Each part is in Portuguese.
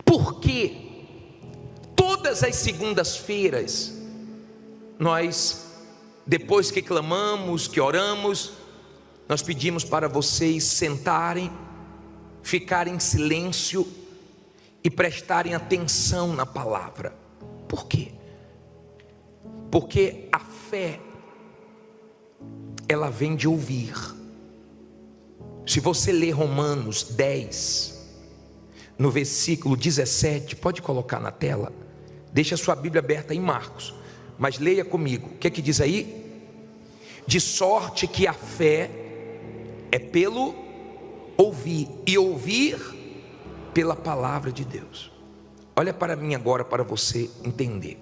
Porque todas as segundas-feiras, nós, depois que clamamos, que oramos, nós pedimos para vocês sentarem, ficarem em silêncio e prestarem atenção na palavra. Por quê? Porque a fé, ela vem de ouvir. Se você ler Romanos 10, no versículo 17, pode colocar na tela, deixa a sua Bíblia aberta em Marcos, mas leia comigo, o que é que diz aí? De sorte que a fé é pelo ouvir, e ouvir pela palavra de Deus. Olha para mim agora, para você entender.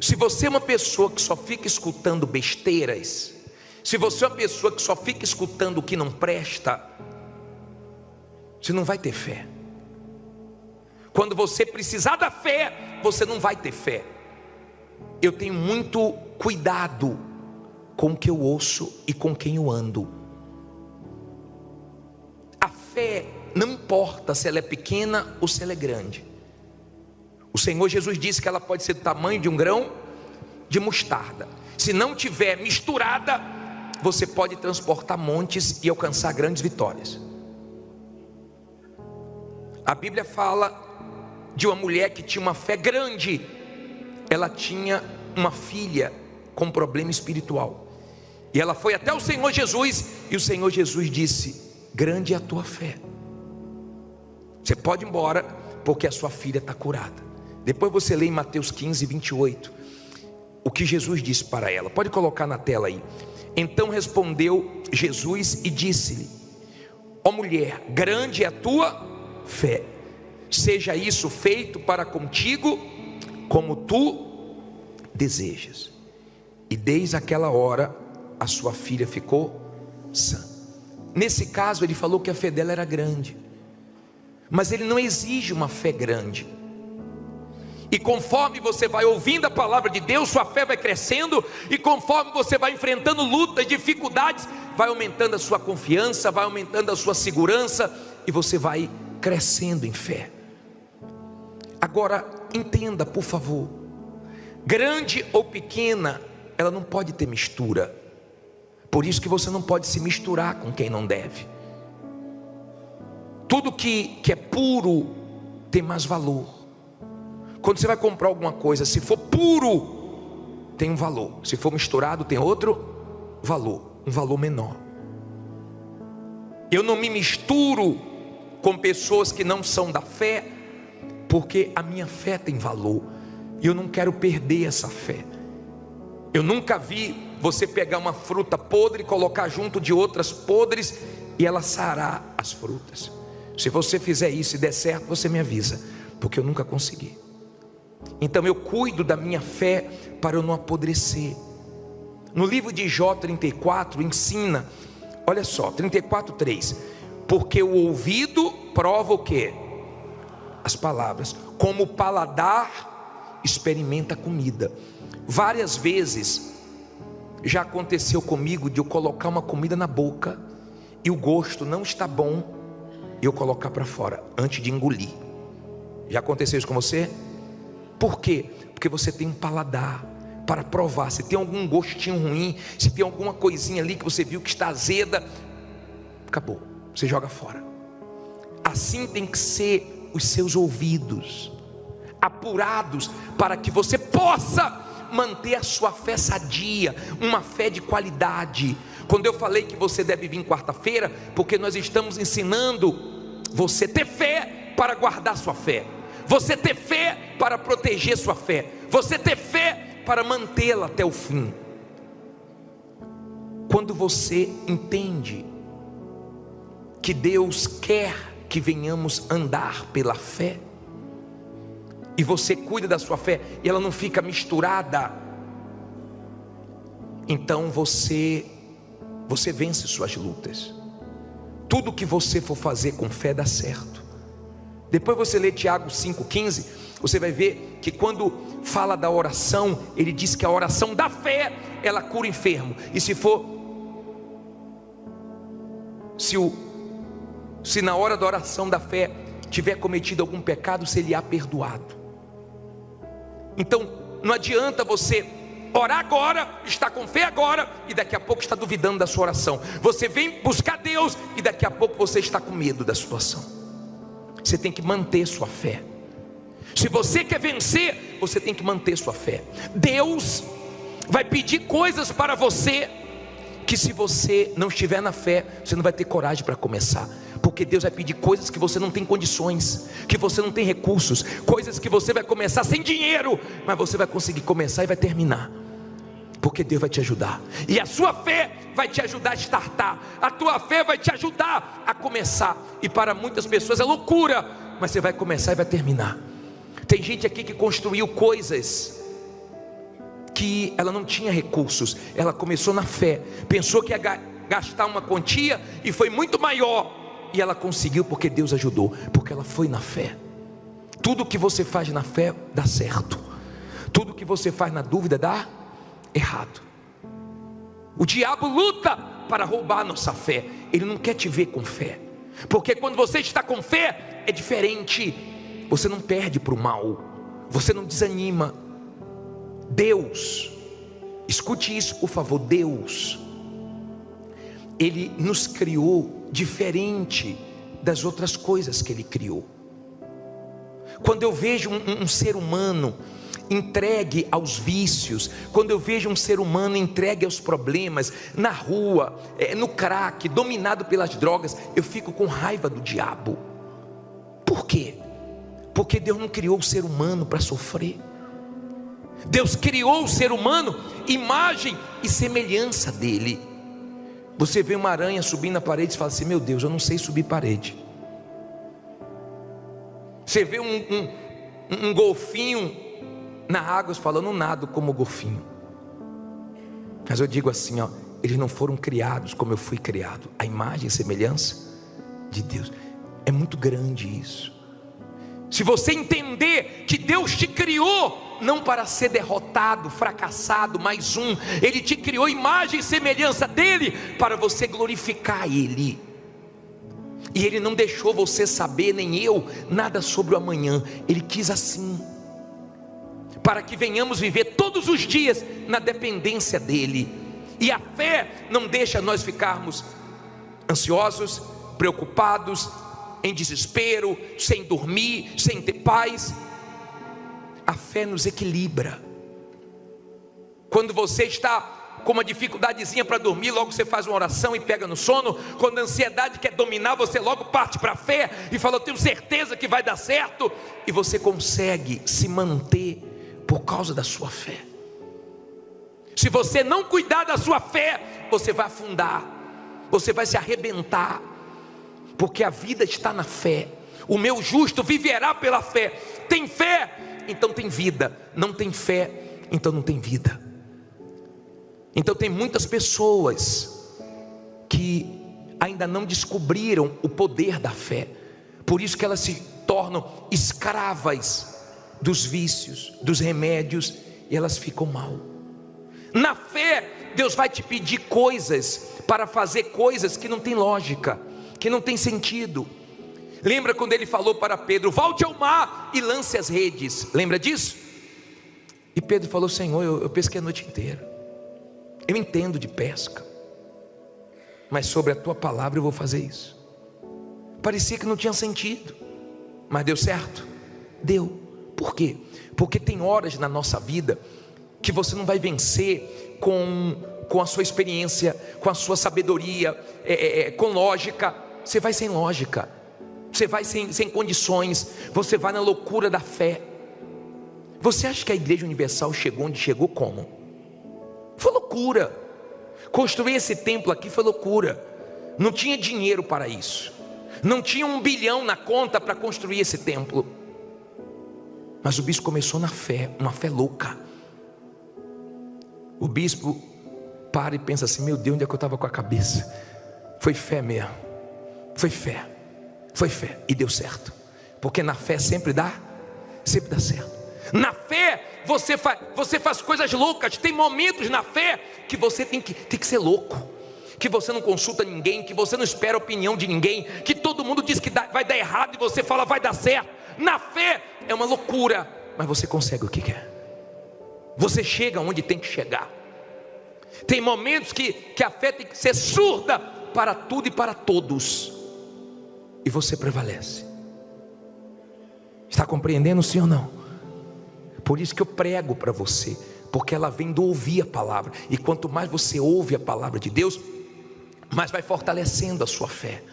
Se você é uma pessoa que só fica escutando besteiras, se você é uma pessoa que só fica escutando o que não presta, você não vai ter fé. Quando você precisar da fé, você não vai ter fé. Eu tenho muito cuidado com o que eu ouço e com quem eu ando. A fé não importa se ela é pequena ou se ela é grande. O Senhor Jesus disse que ela pode ser do tamanho de um grão de mostarda. Se não tiver misturada, você pode transportar montes e alcançar grandes vitórias. A Bíblia fala de uma mulher que tinha uma fé grande. Ela tinha uma filha com problema espiritual, e ela foi até o Senhor Jesus, e o Senhor Jesus disse: grande é a tua fé, você pode ir embora, porque a sua filha está curada. Depois você lê em Mateus 15, 28, o que Jesus disse para ela. Pode colocar na tela aí. Então respondeu Jesus e disse-lhe: ó mulher, grande é a tua fé, seja isso feito para contigo como tu desejas. E desde aquela hora a sua filha ficou sã. Nesse caso ele falou que a fé dela era grande, mas ele não exige uma fé grande. E conforme você vai ouvindo a palavra de Deus, sua fé vai crescendo, e conforme você vai enfrentando lutas, dificuldades, vai aumentando a sua confiança, vai aumentando a sua segurança, e você vai crescendo em fé. Agora entenda, por favor, grande ou pequena, ela não pode ter mistura. Por isso que você não pode se misturar com quem não deve. Tudo que é puro tem mais valor. Quando você vai comprar alguma coisa, se for puro, tem um valor. Se for misturado, tem outro valor, um valor menor. Eu não me misturo com pessoas que não são da fé, porque a minha fé tem valor, e eu não quero perder essa fé. Eu nunca vi você pegar uma fruta podre e colocar junto de outras podres, e ela sarar as frutas. Se você fizer isso e der certo, você me avisa, porque eu nunca consegui. Então eu cuido da minha fé para eu não apodrecer. No livro de Jó 34 ensina, olha só, 34:3, porque o ouvido prova o quê? As palavras, como o paladar experimenta a comida. Várias vezes já aconteceu comigo de eu colocar uma comida na boca e o gosto não está bom, e eu colocar para fora antes de engolir. Já aconteceu isso com você? Por quê? Porque você tem um paladar para provar. Se tem algum gostinho ruim, se tem alguma coisinha ali que você viu que está azeda, acabou, você joga fora. Assim tem que ser os seus ouvidos, apurados, para que você possa manter a sua fé sadia, uma fé de qualidade. Quando eu falei que você deve vir quarta-feira, porque nós estamos ensinando você ter fé para guardar sua fé, você ter fé para proteger sua fé, você ter fé para mantê-la até o fim. Quando você entende que Deus quer que venhamos andar pela fé, e você cuida da sua fé, e ela não fica misturada, então você vence suas lutas. Tudo que você for fazer com fé dá certo. Depois você lê Tiago 5,15, você vai ver que quando fala da oração, ele diz que a oração da fé, ela cura o enfermo. E se na hora da oração da fé tiver cometido algum pecado, será perdoado. Então não adianta você orar agora, estar com fé agora, e daqui a pouco está duvidando da sua oração. Você vem buscar Deus e daqui a pouco você está com medo da situação. Você tem que manter sua fé. Se você quer vencer, você tem que manter sua fé. Deus vai pedir coisas para você que, se você não estiver na fé, você não vai ter coragem para começar. Porque Deus vai pedir coisas que você não tem condições, que você não tem recursos, coisas que você vai começar sem dinheiro, mas você vai conseguir começar e vai terminar, porque Deus vai te ajudar. E a sua fé vai te ajudar a startar, a tua fé vai te ajudar a começar. E para muitas pessoas é loucura, mas você vai começar e vai terminar. Tem gente aqui que construiu coisas que ela não tinha recursos. Ela começou na fé, pensou que ia gastar uma quantia e foi muito maior, e ela conseguiu porque Deus ajudou, porque ela foi na fé. Tudo que você faz na fé dá certo, tudo que você faz na dúvida dá errado. O diabo luta para roubar a nossa fé. Ele não quer te ver com fé, porque quando você está com fé é diferente. Você não perde para o mal, você não desanima. Deus, escute isso por favor, Deus, Ele nos criou diferente das outras coisas que Ele criou. Quando eu vejo um ser humano entregue aos vícios, quando eu vejo um ser humano entregue aos problemas, na rua, no crack, dominado pelas drogas, eu fico com raiva do diabo. Por quê? Porque Deus não criou o ser humano para sofrer. Deus criou o ser humano, imagem e semelhança dele. Você vê uma aranha subindo na parede e fala assim: meu Deus, eu não sei subir parede. Você vê um golfinho na água e fala: eu não nado como o golfinho. Mas eu digo assim, ó, eles não foram criados como eu fui criado, a imagem e semelhança de Deus. É muito grande isso. Se você entender que Deus te criou não para ser derrotado, fracassado, mais um. Ele te criou imagem e semelhança dele para você glorificar Ele. E Ele não deixou você saber, nem eu, nada sobre o amanhã. Ele quis assim, para que venhamos viver todos os dias na dependência dEle. E a fé não deixa nós ficarmos ansiosos, preocupados, em desespero, sem dormir, sem ter paz. A fé nos equilibra. Quando você está com uma dificuldadezinha para dormir, logo você faz uma oração e pega no sono. Quando a ansiedade quer dominar, você logo parte para a fé e fala: eu tenho certeza que vai dar certo. E você consegue se manter por causa da sua fé. Se você não cuidar da sua fé, você vai afundar, você vai se arrebentar, porque a vida está na fé. O meu justo viverá pela fé. Tem fé, então tem vida. Não tem fé, então não tem vida. Então tem muitas pessoas que ainda não descobriram o poder da fé. Por isso que elas se tornam escravas dos vícios, dos remédios, e elas ficam mal. Na fé, Deus vai te pedir coisas para fazer coisas que não tem lógica, que não tem sentido. Lembra quando ele falou para Pedro: volte ao mar e lance as redes? Lembra disso? E Pedro falou: Senhor, eu pesquei a noite inteira, eu entendo de pesca, mas sobre a tua palavra eu vou fazer isso. Parecia que não tinha sentido, mas deu certo? Deu. Por quê? Porque tem horas na nossa vida que você não vai vencer com a sua experiência, com a sua sabedoria, com lógica. Você vai sem lógica, você vai sem condições, você vai na loucura da fé. Você acha que a Igreja Universal chegou onde chegou como? Foi loucura. Construir esse templo aqui foi loucura. Não tinha dinheiro para isso, não tinha 1 bilhão na conta para construir esse templo. Mas o bispo começou na fé, uma fé louca. O bispo para e pensa assim: meu Deus, onde é que eu estava com a cabeça? Foi fé mesmo, foi fé, e deu certo. Porque na fé sempre dá certo. Na fé você faz coisas loucas. Tem momentos na fé que você tem que ser louco, que você não consulta ninguém, que você não espera a opinião de ninguém, que todo mundo diz que vai dar errado e você fala vai dar certo. Na fé é uma loucura, mas você consegue o que quer. Você chega onde tem que chegar. Tem momentos que a fé tem que ser surda para tudo e para todos, e você prevalece. Está compreendendo, sim ou não? Por isso que eu prego para você, porque ela vem do ouvir a palavra, e quanto mais você ouve a palavra de Deus, mais vai fortalecendo a sua fé.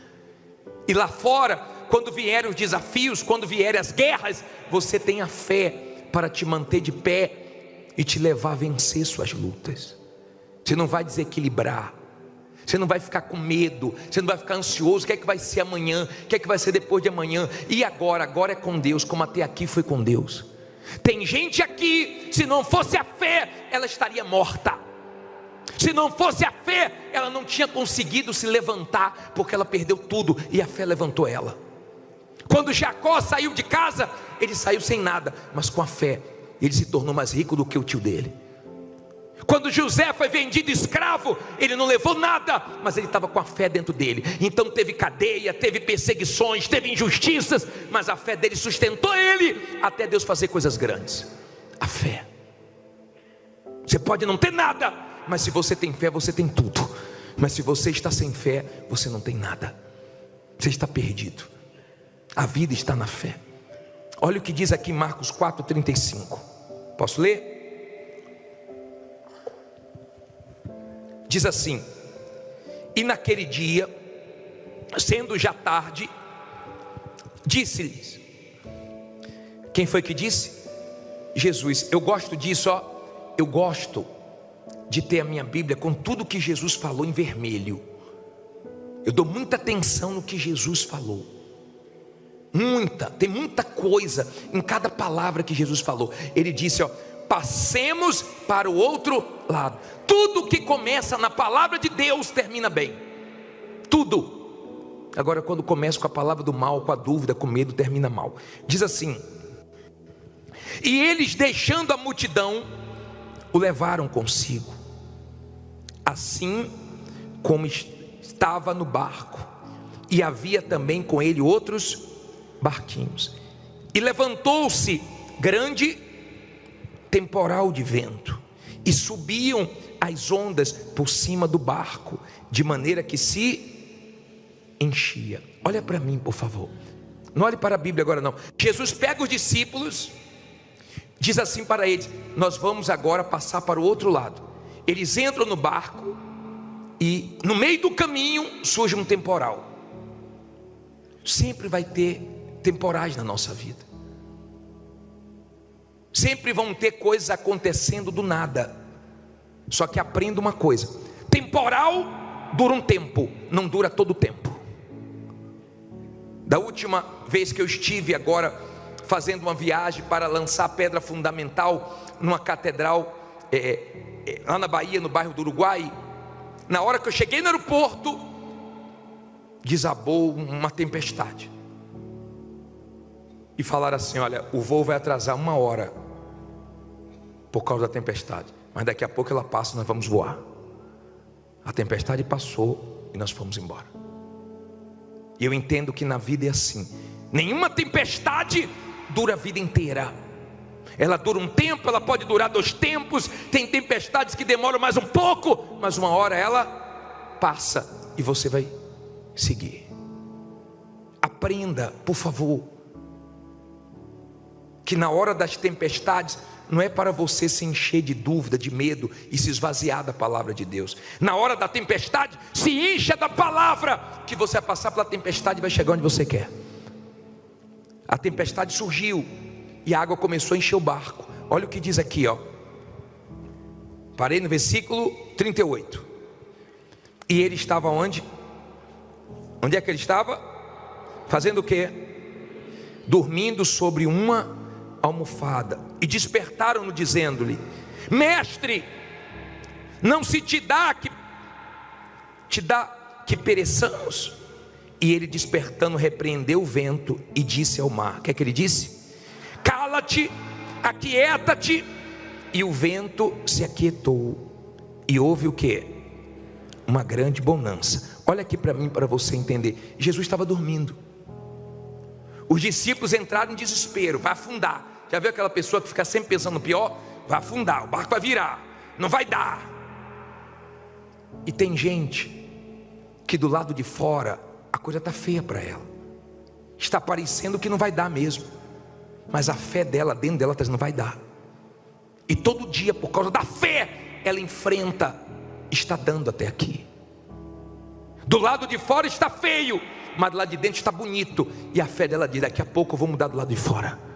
E lá fora, quando vierem os desafios, quando vierem as guerras, você tem a fé para te manter de pé e te levar a vencer suas lutas. Você não vai desequilibrar, você não vai ficar com medo, você não vai ficar ansioso. O que é que vai ser amanhã? O que é que vai ser depois de amanhã? E agora? Agora é com Deus, como até aqui foi com Deus. Tem gente aqui, se não fosse a fé, ela estaria morta. Se não fosse a fé, ela não tinha conseguido se levantar, porque ela perdeu tudo e a fé levantou ela. Quando Jacó saiu de casa, ele saiu sem nada, mas com a fé ele se tornou mais rico do que o tio dele. Quando José foi vendido escravo, ele não levou nada, mas ele estava com a fé dentro dele. Então teve cadeia, teve perseguições, teve injustiças, mas a fé dele sustentou ele até Deus fazer coisas grandes. A fé. Você pode não ter nada, mas se você tem fé, você tem tudo. Mas se você está sem fé, você não tem nada. Você está perdido. A vida está na fé. Olha o que diz aqui em Marcos 4,35. Posso ler? Diz assim: e naquele dia, sendo já tarde, disse-lhes. Quem foi que disse? Jesus. Eu gosto disso, ó. Eu gosto de ter a minha Bíblia com tudo que Jesus falou em vermelho. Eu dou muita atenção no que Jesus falou. Tem muita coisa em cada palavra que Jesus falou. Ele disse, ó: passemos para o outro lado. Tudo que começa na palavra de Deus termina bem. Tudo. Agora, quando começa com a palavra do mal, com a dúvida, com medo, termina mal. Diz assim: e eles, deixando a multidão, o levaram consigo, assim como estava no barco, e havia também com ele outros barquinhos. E levantou-se grande temporal de vento, e subiam as ondas por cima do barco, de maneira que se enchia. Olha para mim, por favor. Não olhe para a Bíblia agora não. Jesus pega os discípulos, diz assim para eles: nós vamos agora passar para o outro lado. Eles entram no barco, e no meio do caminho surge um temporal. Sempre vai ter temporais na nossa vida. Sempre vão ter coisas acontecendo do nada. Só que aprenda uma coisa: temporal dura um tempo, não dura todo o tempo. Da última vez que eu estive agora fazendo uma viagem para lançar a pedra fundamental numa catedral lá na Bahia, no bairro do Uruguai, na hora que eu cheguei no aeroporto, desabou uma tempestade. E falaram assim: olha, o voo vai atrasar 1 hora por causa da tempestade, mas daqui a pouco ela passa e nós vamos voar. A tempestade passou e nós fomos embora. E eu entendo que na vida é assim. Nenhuma tempestade dura a vida inteira. Ela dura um tempo, ela pode durar 2 tempos. Tem tempestades que demoram mais um pouco, mas 1 hora ela passa e você vai seguir. Aprenda, por favor, que na hora das tempestades não é para você se encher de dúvida, de medo e se esvaziar da palavra de Deus. Na hora da tempestade, se encha da palavra, que você vai passar pela tempestade e vai chegar onde você quer. A tempestade surgiu e a água começou a encher o barco. Olha o que diz aqui, ó. Parei no versículo 38. E ele estava onde? Onde é que ele estava? Fazendo o quê? Dormindo sobre uma almofada. E despertaram-no dizendo-lhe: mestre, não se te dá que pereçamos? E ele, despertando, repreendeu o vento e disse ao mar. O que é que ele disse? Cala-te, aquieta-te. E o vento se aquietou. E houve o quê? uma grande bonança. Olha aqui para mim, para você entender. Jesus estava dormindo. Os discípulos entraram em desespero. Vai afundar. Já viu aquela pessoa que fica sempre pensando no pior? Vai afundar, o barco vai virar, não vai dar. E tem gente que do lado de fora a coisa está feia para ela, está parecendo que não vai dar mesmo, mas a fé dela, dentro dela, não vai dar. E todo dia, por causa da fé, ela enfrenta, está dando até aqui. Do lado de fora está feio, mas do lado de dentro está bonito. E a fé dela diz: daqui a pouco eu vou mudar do lado de fora.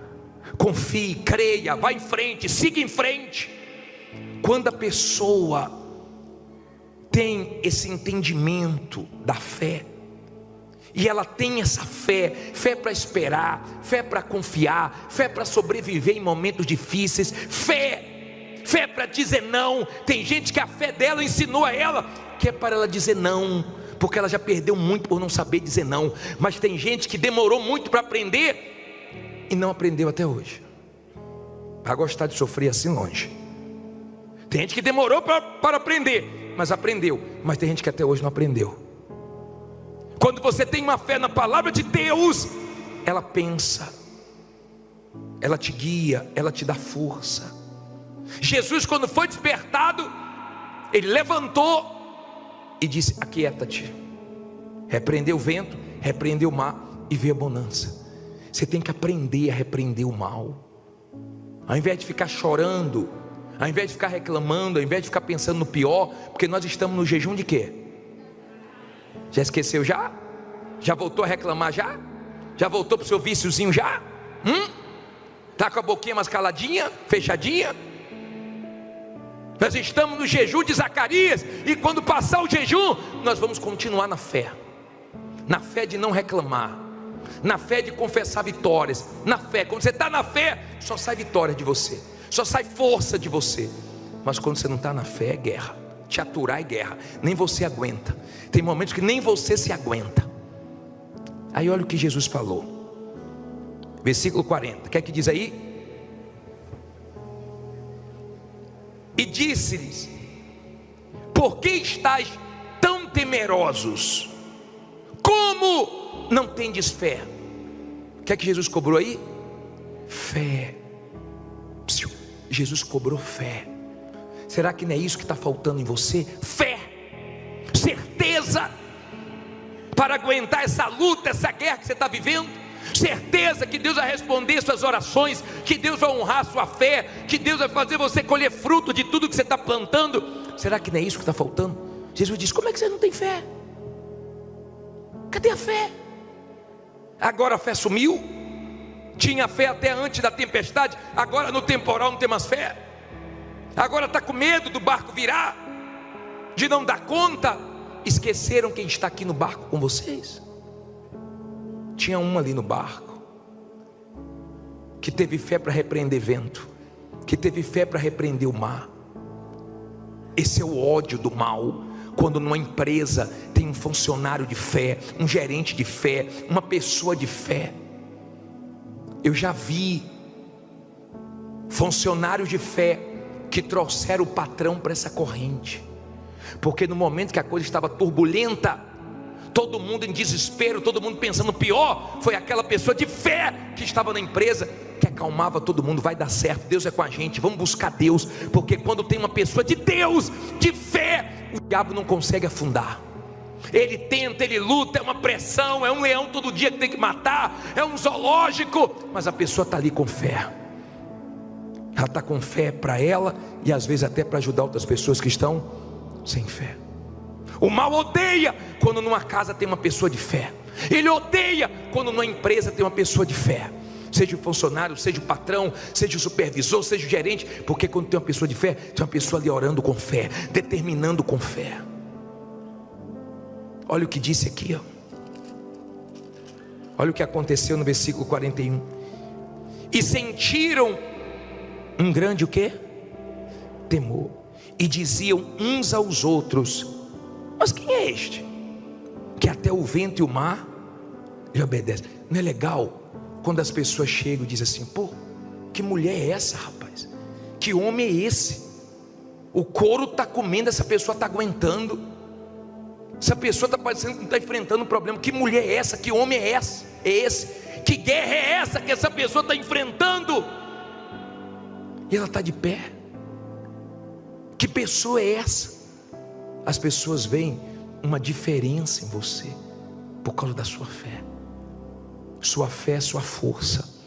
Confie, creia, vá em frente, siga em frente. Quando a pessoa tem esse entendimento da fé, e ela tem essa fé, fé para esperar, fé para confiar, fé para sobreviver em momentos difíceis, fé para dizer não. Tem gente que a fé dela ensinou a ela que é para ela dizer não, porque ela já perdeu muito por não saber dizer não. Mas tem gente que demorou muito para aprender e não aprendeu até hoje. Vai gostar de sofrer assim longe. Tem gente que demorou para aprender, mas aprendeu. Mas tem gente que até hoje não aprendeu. Quando você tem uma fé na palavra de Deus, ela pensa, ela te guia, ela te dá força. Jesus, quando foi despertado, ele levantou e disse: aquieta-te. Repreendeu o vento, repreendeu o mar e veio a bonança. Você tem que aprender a repreender o mal. Ao invés de ficar chorando, ao invés de ficar reclamando, ao invés de ficar pensando no pior, porque nós estamos no jejum de quê? Já esqueceu já? Já voltou a reclamar já? Já voltou para o seu viciozinho já? Está com a boquinha mais caladinha, fechadinha? Nós estamos no jejum de Zacarias, e quando passar o jejum, nós vamos continuar na fé de não reclamar, na fé de confessar vitórias, na fé. Quando você está na fé, só sai vitória de você, só sai força de você. Mas quando você não está na fé, é guerra. Te aturar é guerra, nem você aguenta. Tem momentos que nem você se aguenta. Aí olha o que Jesus falou, versículo 40, o que é que diz aí? E disse-lhes: por que estáis tão temerosos? Como não tendes fé? O que é que Jesus cobrou aí? Fé. Jesus cobrou fé. Será que não é isso que está faltando em você? Fé, certeza para aguentar essa luta, essa guerra que você está vivendo. Certeza que Deus vai responder suas orações, que Deus vai honrar sua fé, que Deus vai fazer você colher fruto de tudo que você está plantando. Será que não é isso que está faltando? Jesus disse: como é que você não tem fé? Cadê a fé? Agora a fé sumiu. Tinha fé até antes da tempestade, agora no temporal não tem mais fé. Agora está com medo do barco virar, de não dar conta. Esqueceram quem está aqui no barco com vocês? Tinha um ali no barco que teve fé para repreender vento, que teve fé para repreender o mar. Esse é o ódio do mal. Quando numa empresa tem um funcionário de fé, um gerente de fé, uma pessoa de fé. Eu já vi funcionários de fé que trouxeram o patrão para essa corrente, porque no momento que a coisa estava turbulenta, todo mundo em desespero, todo mundo pensando no pior, foi aquela pessoa de fé que estava na empresa, que acalmava todo mundo. Vai dar certo, Deus é com a gente, vamos buscar Deus, porque quando tem uma pessoa de Deus, de fé, o diabo não consegue afundar. Ele tenta, ele luta, é uma pressão, é um leão todo dia que tem que matar, é um zoológico, mas a pessoa está ali com fé. Ela está com fé para ela e às vezes até para ajudar outras pessoas que estão sem fé. O mal odeia quando numa casa tem uma pessoa de fé. Ele odeia quando numa empresa tem uma pessoa de fé. Seja o funcionário, seja o patrão, seja o supervisor, seja o gerente. Porque quando tem uma pessoa de fé, tem uma pessoa ali orando com fé, determinando com fé. Olha o que disse aqui, ó. Olha o que aconteceu no versículo 41. E sentiram um grande o quê? Temor. E diziam uns aos outros: mas quem é este, que até o vento e o mar lhe obedecem? Não é legal quando as pessoas chegam e dizem assim: pô, que mulher é essa, rapaz? Que homem é esse? O couro está comendo, essa pessoa está aguentando. Essa pessoa está parecendo que não está enfrentando um problema. Que mulher é essa? Que homem é esse? Que guerra é essa que essa pessoa está enfrentando? E ela está de pé. Que pessoa é essa? As pessoas veem uma diferença em você por causa da sua fé. Sua fé é sua força.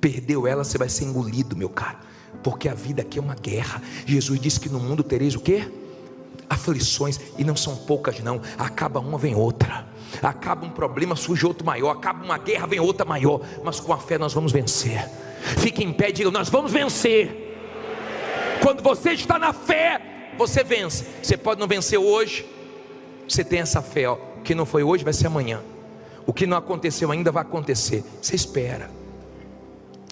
Perdeu ela, você vai ser engolido, meu cara. Porque a vida aqui é uma guerra. Jesus disse que no mundo tereis o quê? Aflições, e não são poucas não. Acaba uma, vem outra. Acaba um problema, surge outro maior. Acaba uma guerra, vem outra maior. Mas com a fé nós vamos vencer. Fique em pé e diga: nós vamos vencer. Quando você está na fé, você vence. Você pode não vencer hoje. Você tem essa fé, ó. O que não foi hoje vai ser amanhã. O que não aconteceu ainda vai acontecer. Você espera.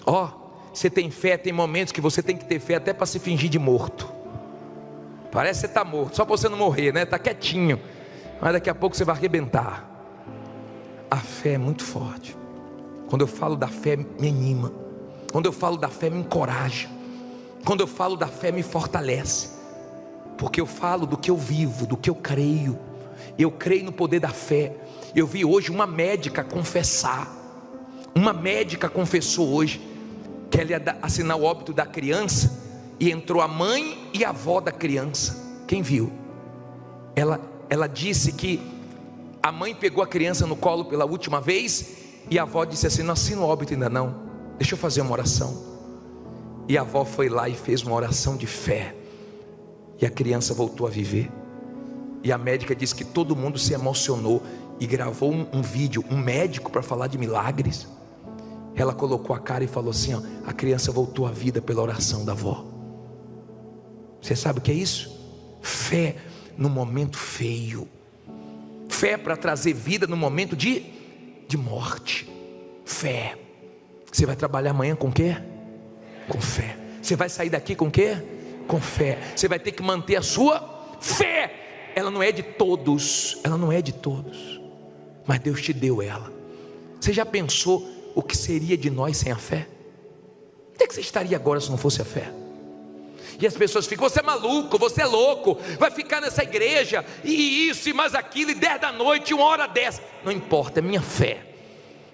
Ó, você tem fé. Tem momentos que você tem que ter fé até para se fingir de morto. Parece que você está morto, só para você não morrer, né? Está quietinho, mas daqui a pouco você vai arrebentar. A fé é muito forte. Quando eu falo da fé, me anima. Quando eu falo da fé, me encoraja. Quando eu falo da fé, me fortalece. Porque eu falo do que eu vivo, do que eu creio. Eu creio no poder da fé. Eu vi hoje uma médica confessar. Uma médica confessou hoje que ela ia assinar o óbito da criança, e entrou a mãe e a avó da criança. Quem viu? Ela disse que a mãe pegou a criança no colo pela última vez, e a avó disse assim: não assina o óbito ainda não, deixa eu fazer uma oração. E a avó foi lá e fez uma oração de fé, e a criança voltou a viver. E a médica disse que todo mundo se emocionou e gravou um vídeo, um médico para falar de milagres. Ela colocou a cara e falou assim: ó, a criança voltou à vida pela oração da avó. Você sabe o que é isso? Fé no momento feio. Fé para trazer vida no momento de morte. Fé. Você vai trabalhar amanhã com o quê? Com fé. Você vai sair daqui com o quê? Com fé. Você vai ter que manter a sua fé. Ela não é de todos. Ela não é de todos. Mas Deus te deu ela. Você já pensou o que seria de nós sem a fé? Onde é que você estaria agora se não fosse a fé? E as pessoas ficam: você é maluco, você é louco, vai ficar nessa igreja, e isso e mais aquilo, e 10 da noite, 1h10. Não importa, é minha fé.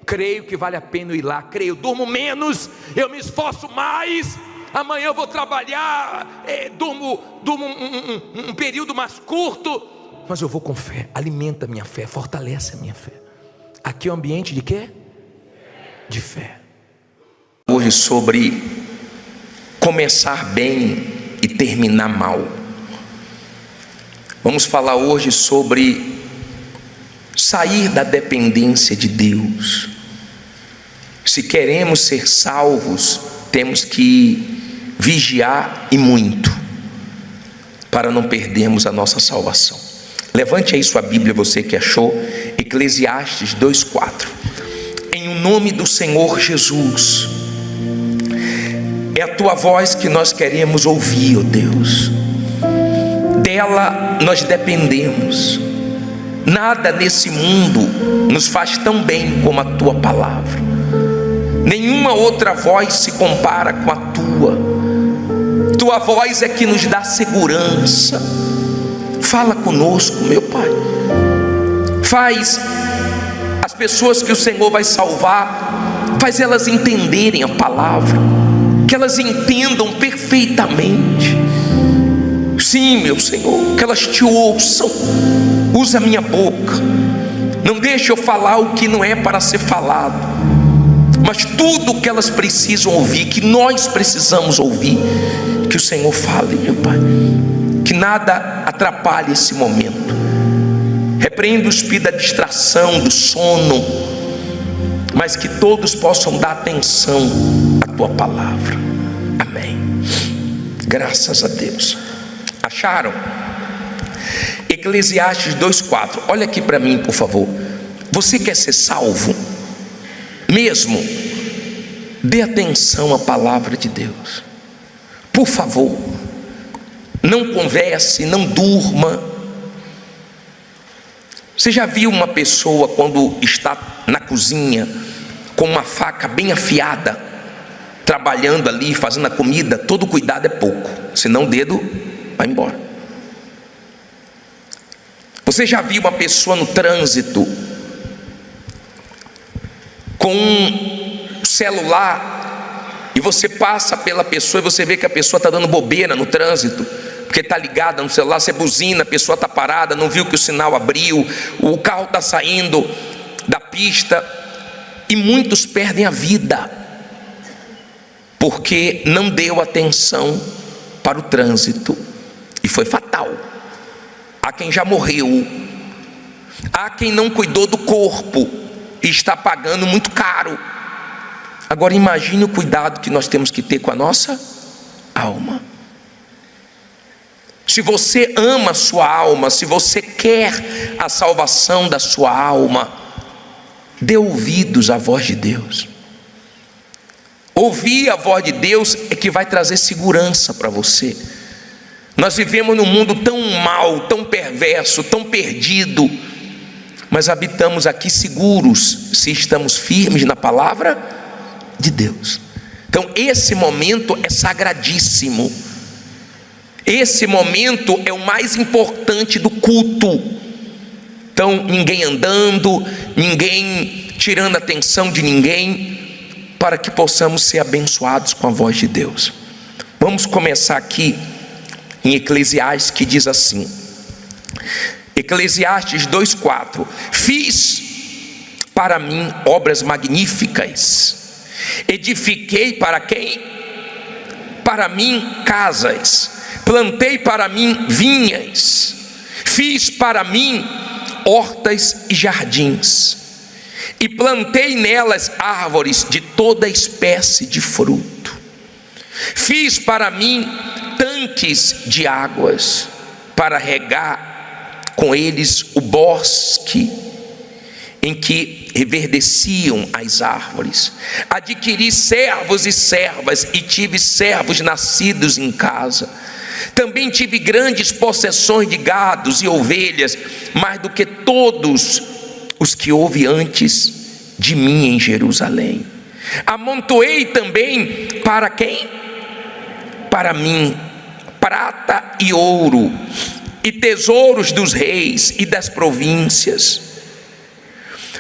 Creio que vale a pena eu ir lá. Creio, durmo menos, eu me esforço mais. Amanhã eu vou trabalhar, durmo um período mais curto, mas eu vou com fé. Alimenta a minha fé, fortalece a minha fé. Aqui é um ambiente de quê? De fé. Hoje sobre começar bem e terminar mal. Vamos falar hoje sobre sair da dependência de Deus. Se queremos ser salvos, temos que vigiar e muito, para não perdermos a nossa salvação. Levante aí sua Bíblia, você que achou, Eclesiastes 2:4. Em o nome do Senhor Jesus, é a tua voz que nós queremos ouvir, ó Deus. Dela nós dependemos. Nada nesse mundo nos faz tão bem como a tua palavra. Nenhuma outra voz se compara com a tua. Tua voz é que nos dá segurança. Fala conosco, meu Pai. Faz as pessoas que o Senhor vai salvar, faz elas entenderem a palavra, que elas entendam perfeitamente. Sim, meu Senhor, que elas te ouçam. Usa a minha boca, não deixe eu falar o que não é para ser falado, mas tudo o que elas precisam ouvir, que nós precisamos ouvir, que o Senhor fale, meu Pai. Que nada atrapalhe esse momento. Repreenda o espírito da distração, do sono, mas que todos possam dar atenção à tua palavra. Amém. Graças a Deus. Acharam? Eclesiastes 2:4. Olha aqui para mim, por favor. Você quer ser salvo mesmo? Dê atenção à palavra de Deus, por favor. Não converse, não durma. Você já viu uma pessoa quando está na cozinha com uma faca bem afiada, trabalhando ali, fazendo a comida? Todo cuidado é pouco, senão o dedo vai embora. Você já viu uma pessoa no trânsito com um celular e você passa pela pessoa e você vê que a pessoa está dando bobeira no trânsito, porque está ligada no celular, você buzina, a pessoa está parada, não viu que o sinal abriu, o carro está saindo da pista, e muitos perdem a vida porque não deu atenção para o trânsito, e foi fatal. Há quem já morreu, há quem não cuidou do corpo e está pagando muito caro. Agora imagine o cuidado que nós temos que ter com a nossa alma. Se você ama a sua alma, se você quer a salvação da sua alma, dê ouvidos à voz de Deus. Ouvir a voz de Deus é que vai trazer segurança para você. Nós vivemos num mundo tão mau, tão perverso, tão perdido, mas habitamos aqui seguros se estamos firmes na palavra de Deus. Então esse momento é sagradíssimo. Esse momento é o mais importante do culto. Então ninguém andando, ninguém tirando a atenção de ninguém, para que possamos ser abençoados com a voz de Deus. Vamos começar aqui em Eclesiastes, que diz assim, Eclesiastes 2:4: fiz para mim obras magníficas, edifiquei para quem? Para mim casas, plantei para mim vinhas, fiz para mim hortas e jardins, e plantei nelas árvores de toda espécie de fruto. Fiz para mim tanques de águas, para regar com eles o bosque em que reverdeciam as árvores. Adquiri servos e servas, e tive servos nascidos em casa. Também tive grandes possessões de gados e ovelhas, mais do que todos os que houve antes de mim em Jerusalém. Amontoei também para quem? Para mim prata e ouro, e tesouros dos reis e das províncias.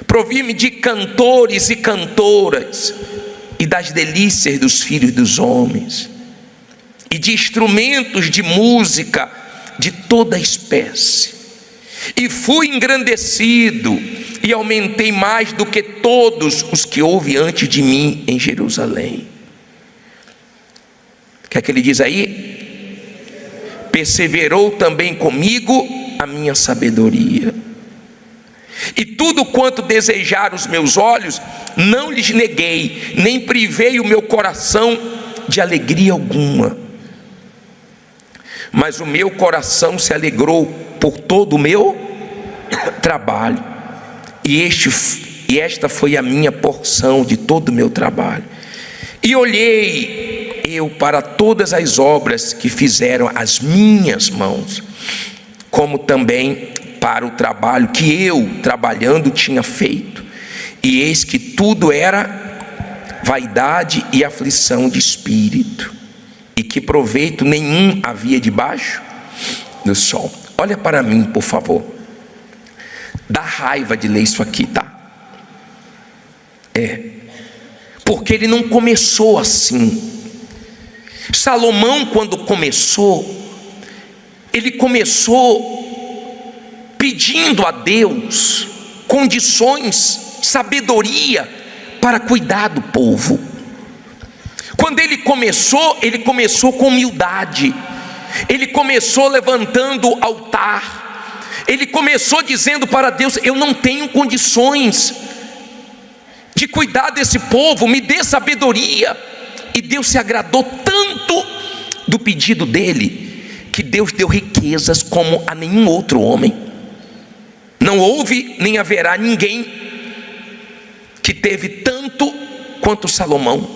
Provi-me de cantores e cantoras, e das delícias dos filhos dos homens, e de instrumentos de música de toda espécie. E fui engrandecido, e aumentei mais do que todos os que houve antes de mim em Jerusalém. O que é que ele diz aí? Perseverou também comigo a minha sabedoria, e tudo quanto desejaram os meus olhos, não lhes neguei, nem privei o meu coração de alegria alguma. Mas o meu coração se alegrou por todo o meu trabalho, e esta foi a minha porção de todo o meu trabalho. E olhei eu para todas as obras que fizeram as minhas mãos, como também para o trabalho que eu, trabalhando, tinha feito, e eis que tudo era vaidade e aflição de espírito, e que proveito nenhum havia debaixo do sol. Olha para mim, por favor. Dá raiva de ler isso aqui, tá? Porque ele não começou assim. Salomão, quando começou, ele começou pedindo a Deus condições, sabedoria para cuidar do povo. Quando ele começou com humildade. Ele começou levantando altar. Ele começou dizendo para Deus: eu não tenho condições de cuidar desse povo, me dê sabedoria. E Deus se agradou tanto do pedido dele, que Deus deu riquezas como a nenhum outro homem. Não houve nem haverá ninguém que teve tanto quanto Salomão.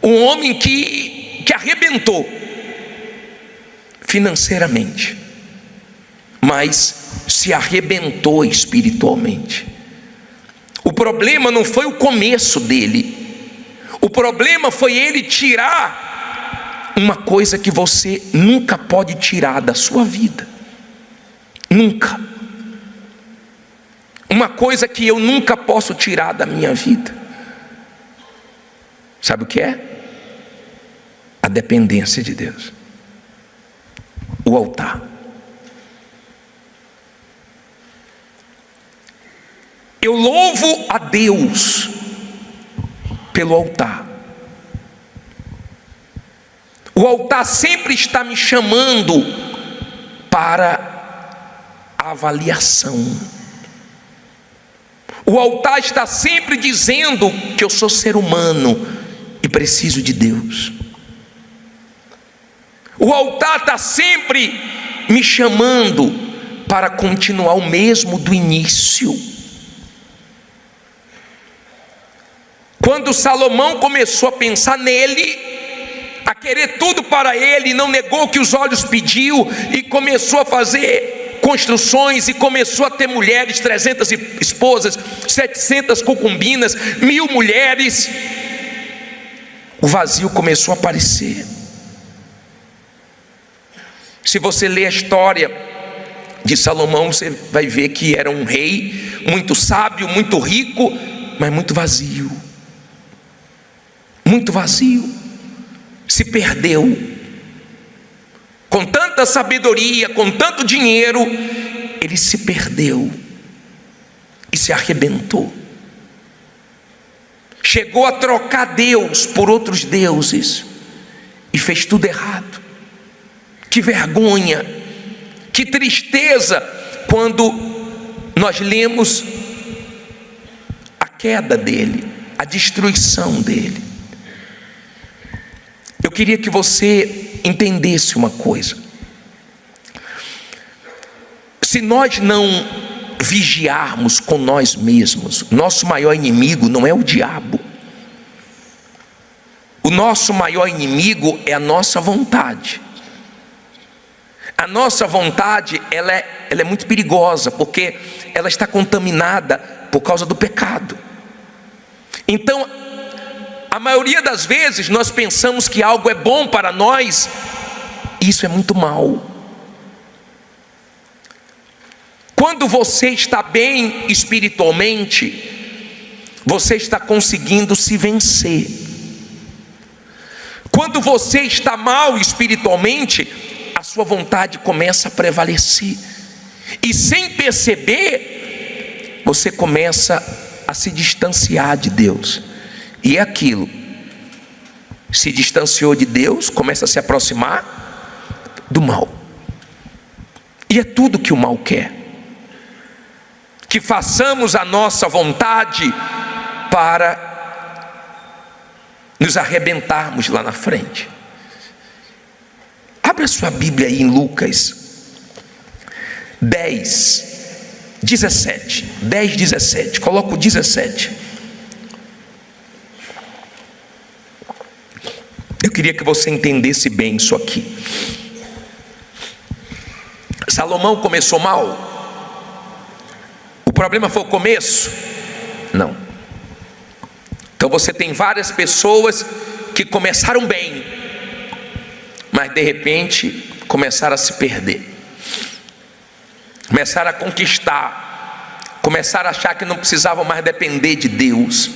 Um homem que arrebentou financeiramente, mas se arrebentou espiritualmente. O problema não foi o começo dele. O problema foi ele tirar uma coisa que você nunca pode tirar da sua vida. Nunca. uma coisa que eu nunca posso tirar da minha vida. Sabe o que é? A dependência de Deus. O altar. Eu louvo a Deus pelo altar. O altar sempre está me chamando para a avaliação. O altar está sempre dizendo que eu sou ser humano e preciso de Deus. O altar está sempre me chamando para continuar o mesmo do início. Quando Salomão começou a pensar nele, a querer tudo para ele, não negou o que os olhos pediu e começou a fazer construções e começou a ter mulheres, 300 esposas, 700 concubinas, 1000 mulheres. O vazio começou a aparecer. Se você ler a história de Salomão, você vai ver que era um rei muito sábio, muito rico, mas muito vazio. Muito vazio. Se perdeu. Com tanta sabedoria, com tanto dinheiro, ele se perdeu e se arrebentou. Chegou a trocar Deus por outros deuses e fez tudo errado. Que vergonha, que tristeza quando nós lemos a queda dele, a destruição dele. Eu queria que você entendesse uma coisa. Se nós não vigiarmos com nós mesmos, nosso maior inimigo não é o diabo. O nosso maior inimigo é a nossa vontade. A nossa vontade, ela é muito perigosa, porque ela está contaminada por causa do pecado. Então, a maioria das vezes nós pensamos que algo é bom para nós, e isso é muito mal. Quando você está bem espiritualmente, você está conseguindo se vencer. Quando você está mal espiritualmente, a sua vontade começa a prevalecer, e sem perceber, você começa a se distanciar de Deus. E é aquilo, se distanciou de Deus, começa a se aproximar do mal. E é tudo que o mal quer, que façamos a nossa vontade para nos arrebentarmos lá na frente. Abra sua Bíblia aí em Lucas 10:17. Coloca o 17. Eu queria que você entendesse bem isso aqui. Salomão começou mal? O problema foi o começo? Não. Então você tem várias pessoas que começaram bem, mas de repente começaram a se perder, começaram a conquistar, começaram a achar que não precisavam mais depender de Deus,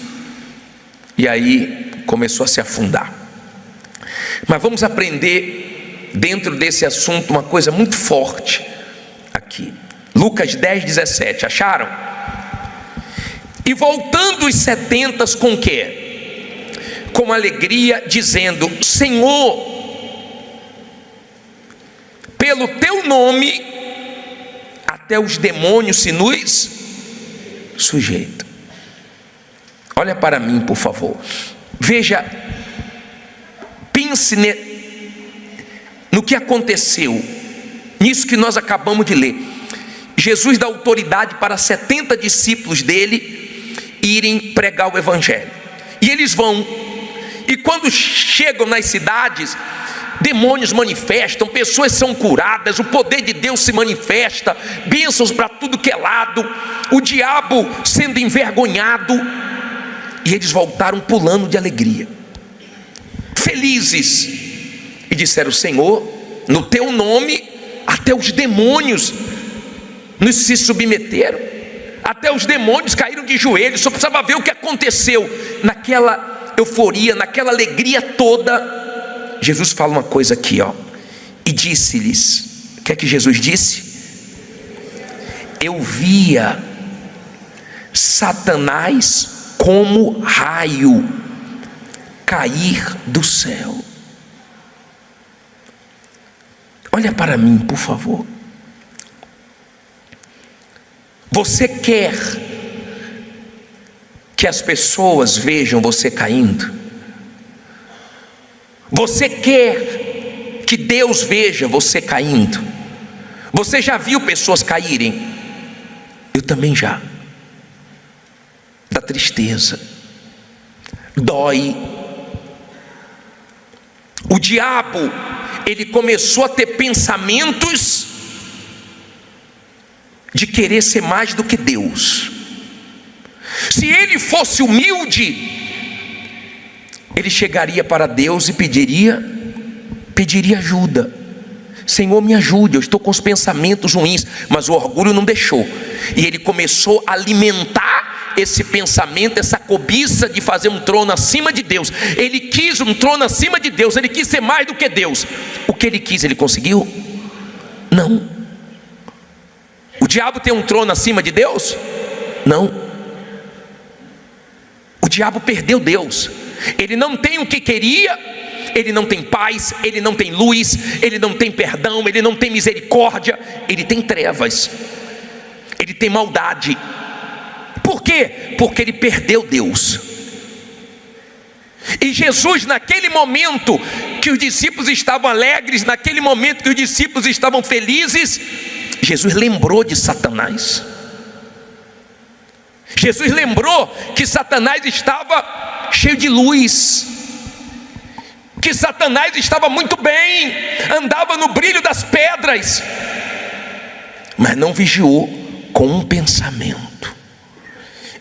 e aí começou a se afundar. Mas vamos aprender dentro desse assunto uma coisa muito forte aqui. Lucas 10:17, acharam? E voltando os 70 com o quê? Com alegria, dizendo: Senhor, pelo teu nome até os demônios se nos sujeitam. Olha para mim, por favor. Veja, pense no que aconteceu, nisso que nós acabamos de ler. Jesus dá autoridade para 70 discípulos dele irem pregar o evangelho, e eles vão, e quando chegam nas cidades, demônios manifestam, pessoas são curadas, o poder de Deus se manifesta, bênçãos para tudo que é lado, o diabo sendo envergonhado, e eles voltaram pulando de alegria, felizes, e disseram: Senhor, no teu nome até os demônios nos se submeteram, Até os demônios caíram de joelhos, só precisava ver o que aconteceu. Naquela euforia, naquela alegria toda, Jesus fala uma coisa aqui, ó. E disse-lhes, o que é que Jesus disse? Eu via Satanás como raio cair do céu. Olha para mim, por favor. Você quer que as pessoas vejam você caindo? Você quer que Deus veja você caindo? Você já viu pessoas caírem? Eu também já. Dá tristeza, dói. O diabo, ele começou a ter pensamentos de querer ser mais do que Deus. Se ele fosse humilde, ele chegaria para Deus e pediria ajuda. Senhor, me ajude, eu estou com os pensamentos ruins. Mas o orgulho não deixou, e ele começou a alimentar esse pensamento, essa cobiça de fazer um trono acima de Deus. Ele quis um trono acima de Deus, ele quis ser mais do que Deus. O que ele quis, ele conseguiu? Não. O diabo tem um trono acima de Deus? Não. O diabo perdeu Deus. Ele não tem o que queria, ele não tem paz, ele não tem luz, ele não tem perdão, ele não tem misericórdia, ele tem trevas, ele tem maldade. Por quê? Porque ele perdeu Deus. E Jesus, naquele momento que os discípulos estavam alegres, naquele momento que os discípulos estavam felizes, Jesus lembrou de Satanás. Jesus lembrou que Satanás estava cheio de luz, que Satanás estava muito bem, andava no brilho das pedras, mas não vigiou com um pensamento,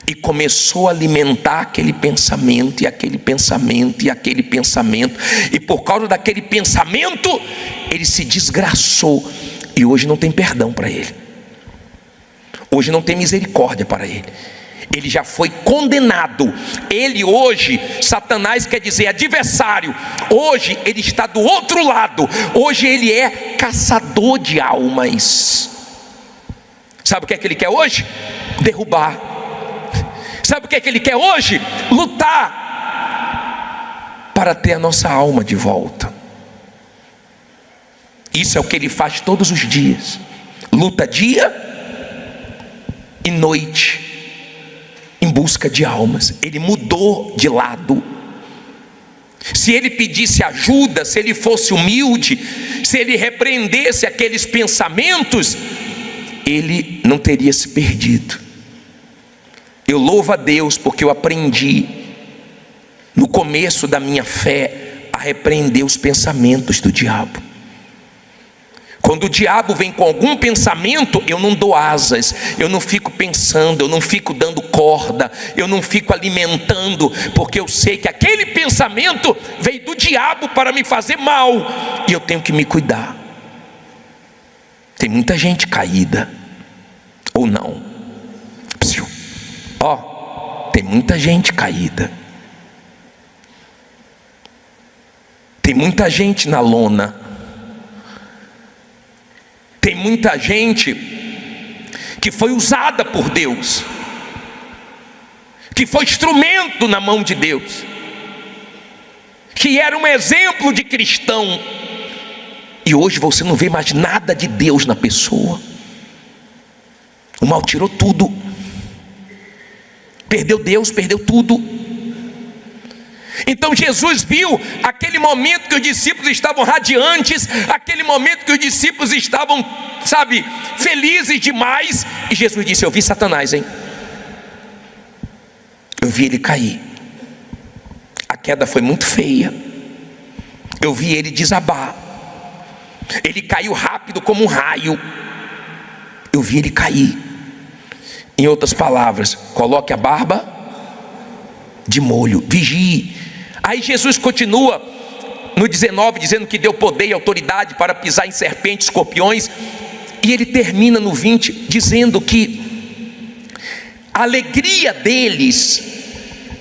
e começou a alimentar aquele pensamento, e aquele pensamento, e aquele pensamento, e por causa daquele pensamento, ele se desgraçou, e hoje não tem perdão para ele, hoje não tem misericórdia para ele. Ele já foi condenado. Ele hoje, Satanás quer dizer adversário, hoje ele está do outro lado. Hoje ele é caçador de almas. Sabe o que é que ele quer hoje? Derrubar. Sabe o que é que ele quer hoje? Lutar para ter a nossa alma de volta. Isso é o que ele faz todos os dias. Luta dia e noite em busca de almas. Ele mudou de lado. Se ele pedisse ajuda, se ele fosse humilde, se ele repreendesse aqueles pensamentos, ele não teria se perdido. Eu louvo a Deus porque eu aprendi no começo da minha fé a repreender os pensamentos do diabo. Quando o diabo vem com algum pensamento, eu não dou asas, eu não fico pensando, eu não fico dando corda, eu não fico alimentando, porque eu sei que aquele pensamento veio do diabo para me fazer mal, e eu tenho que me cuidar. Tem muita gente caída, ou não? Ó, tem muita gente caída, tem muita gente na lona. Tem muita gente que foi usada por Deus, que foi instrumento na mão de Deus, que era um exemplo de cristão, e hoje você não vê mais nada de Deus na pessoa. O mal tirou tudo, perdeu Deus, perdeu tudo. Então Jesus viu aquele momento que os discípulos estavam radiantes, aquele momento que os discípulos estavam, felizes demais, e Jesus disse: eu vi Satanás, hein? Eu vi ele cair. A queda foi muito feia. Eu vi ele desabar. Ele caiu rápido como um raio. Eu vi ele cair. Em outras palavras, coloque a barba de molho, vigie. Aí Jesus continua no 19, dizendo que deu poder e autoridade para pisar em serpentes, escorpiões, e ele termina no 20 dizendo que a alegria deles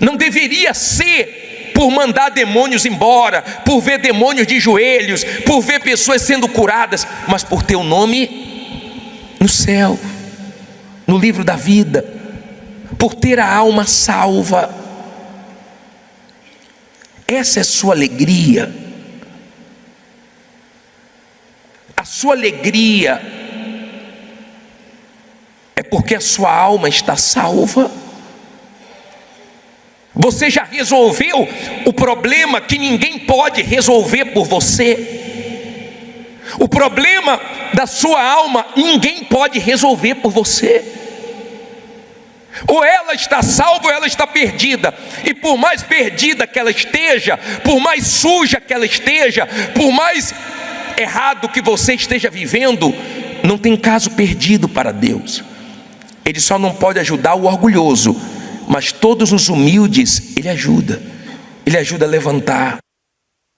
não deveria ser por mandar demônios embora, por ver demônios de joelhos, por ver pessoas sendo curadas, mas por ter o nome no céu, no livro da vida, por ter a alma salva. Essa é a sua alegria. A sua alegria é porque a sua alma está salva. Você já resolveu o problema que ninguém pode resolver por você. O problema da sua alma ninguém pode resolver por você. Ou ela está salva ou ela está perdida. E por mais perdida que ela esteja, por mais suja que ela esteja, por mais errado que você esteja vivendo, não tem caso perdido para Deus. Ele só não pode ajudar o orgulhoso, mas todos os humildes Ele ajuda. Ele ajuda a levantar,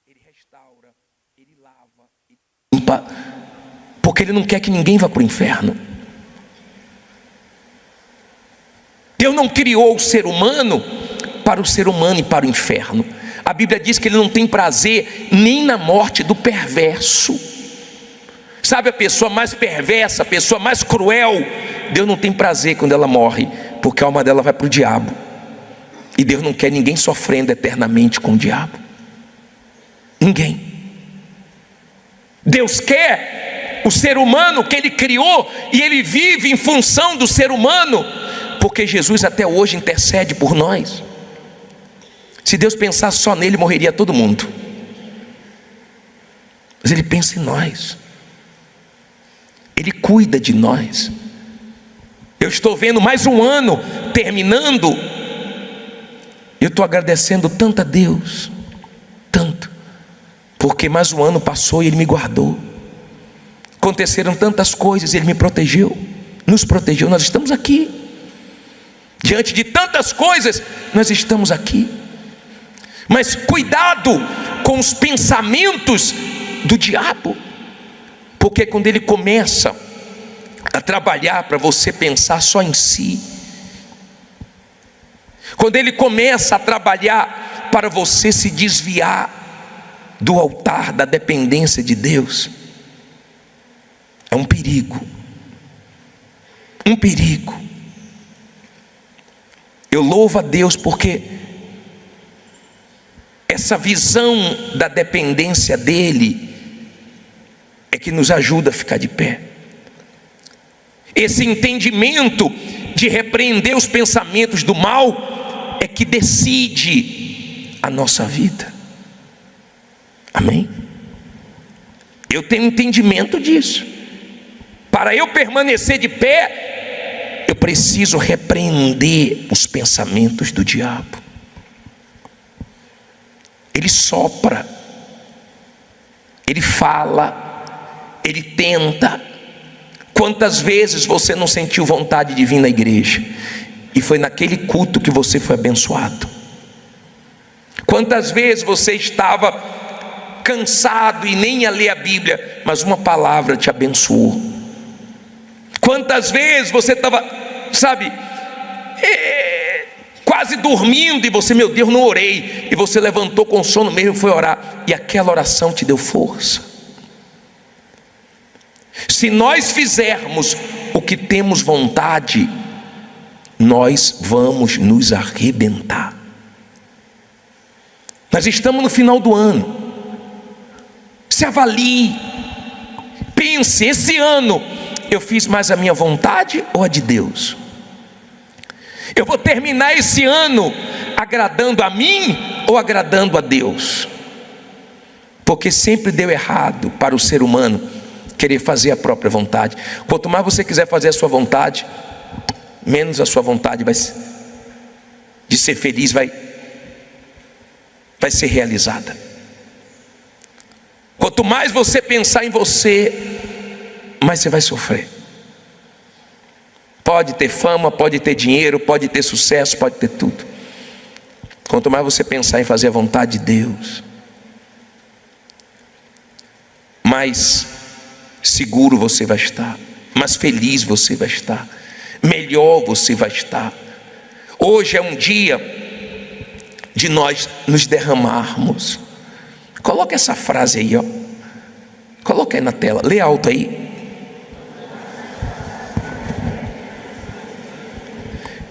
Ele restaura, Ele lava, Ele limpa, porque Ele não quer que ninguém vá para o inferno. Deus não criou o ser humano para o ser humano e para o inferno. A Bíblia diz que Ele não tem prazer nem na morte do perverso. Sabe, a pessoa mais perversa, a pessoa mais cruel, Deus não tem prazer quando ela morre, porque a alma dela vai para o diabo. E Deus não quer ninguém sofrendo eternamente com o diabo. Ninguém. Deus quer o ser humano que Ele criou, e Ele vive em função do ser humano, porque Jesus até hoje intercede por nós. Se Deus pensasse só nele, morreria todo mundo. Mas Ele pensa em nós. Ele cuida de nós. Eu estou vendo mais um ano terminando. Eu estou agradecendo tanto a Deus, tanto, porque mais um ano passou e Ele me guardou. Aconteceram tantas coisas, Ele me protegeu, nos protegeu. Nós estamos aqui. Diante de tantas coisas, nós estamos aqui. Mas cuidado com os pensamentos do diabo, porque quando ele começa a trabalhar para você pensar só em si, quando ele começa a trabalhar para você se desviar do altar da dependência de Deus, é um perigo. Um perigo. Eu louvo a Deus porque essa visão da dependência dEle é que nos ajuda a ficar de pé. Esse entendimento de repreender os pensamentos do mal é que decide a nossa vida. Amém? Eu tenho entendimento disso. Para eu permanecer de pé, eu preciso repreender os pensamentos do diabo. Ele sopra, ele fala, ele tenta. Quantas vezes você não sentiu vontade de vir na igreja e foi naquele culto que você foi abençoado? Quantas vezes você estava cansado e nem ia ler a Bíblia, mas uma palavra te abençoou? Quantas vezes você estava, quase dormindo e você, meu Deus, não orei, e você levantou com sono mesmo e foi orar, e aquela oração te deu força. Se nós fizermos o que temos vontade, nós vamos nos arrebentar. Nós estamos no final do ano. Se avalie, pense: esse ano eu fiz mais a minha vontade ou a de Deus? Eu vou terminar esse ano agradando a mim ou agradando a Deus? Porque sempre deu errado para o ser humano querer fazer a própria vontade. Quanto mais você quiser fazer a sua vontade, menos a sua vontade de ser feliz vai ser realizada. Quanto mais você pensar em você, mais você vai sofrer. Pode ter fama, pode ter dinheiro, pode ter sucesso, pode ter tudo. Quanto mais você pensar em fazer a vontade de Deus, mais seguro você vai estar, mais feliz você vai estar, melhor você vai estar, Hoje é um dia de nós nos derramarmos. Coloca essa frase aí, ó. Coloca aí na tela, lê alto aí.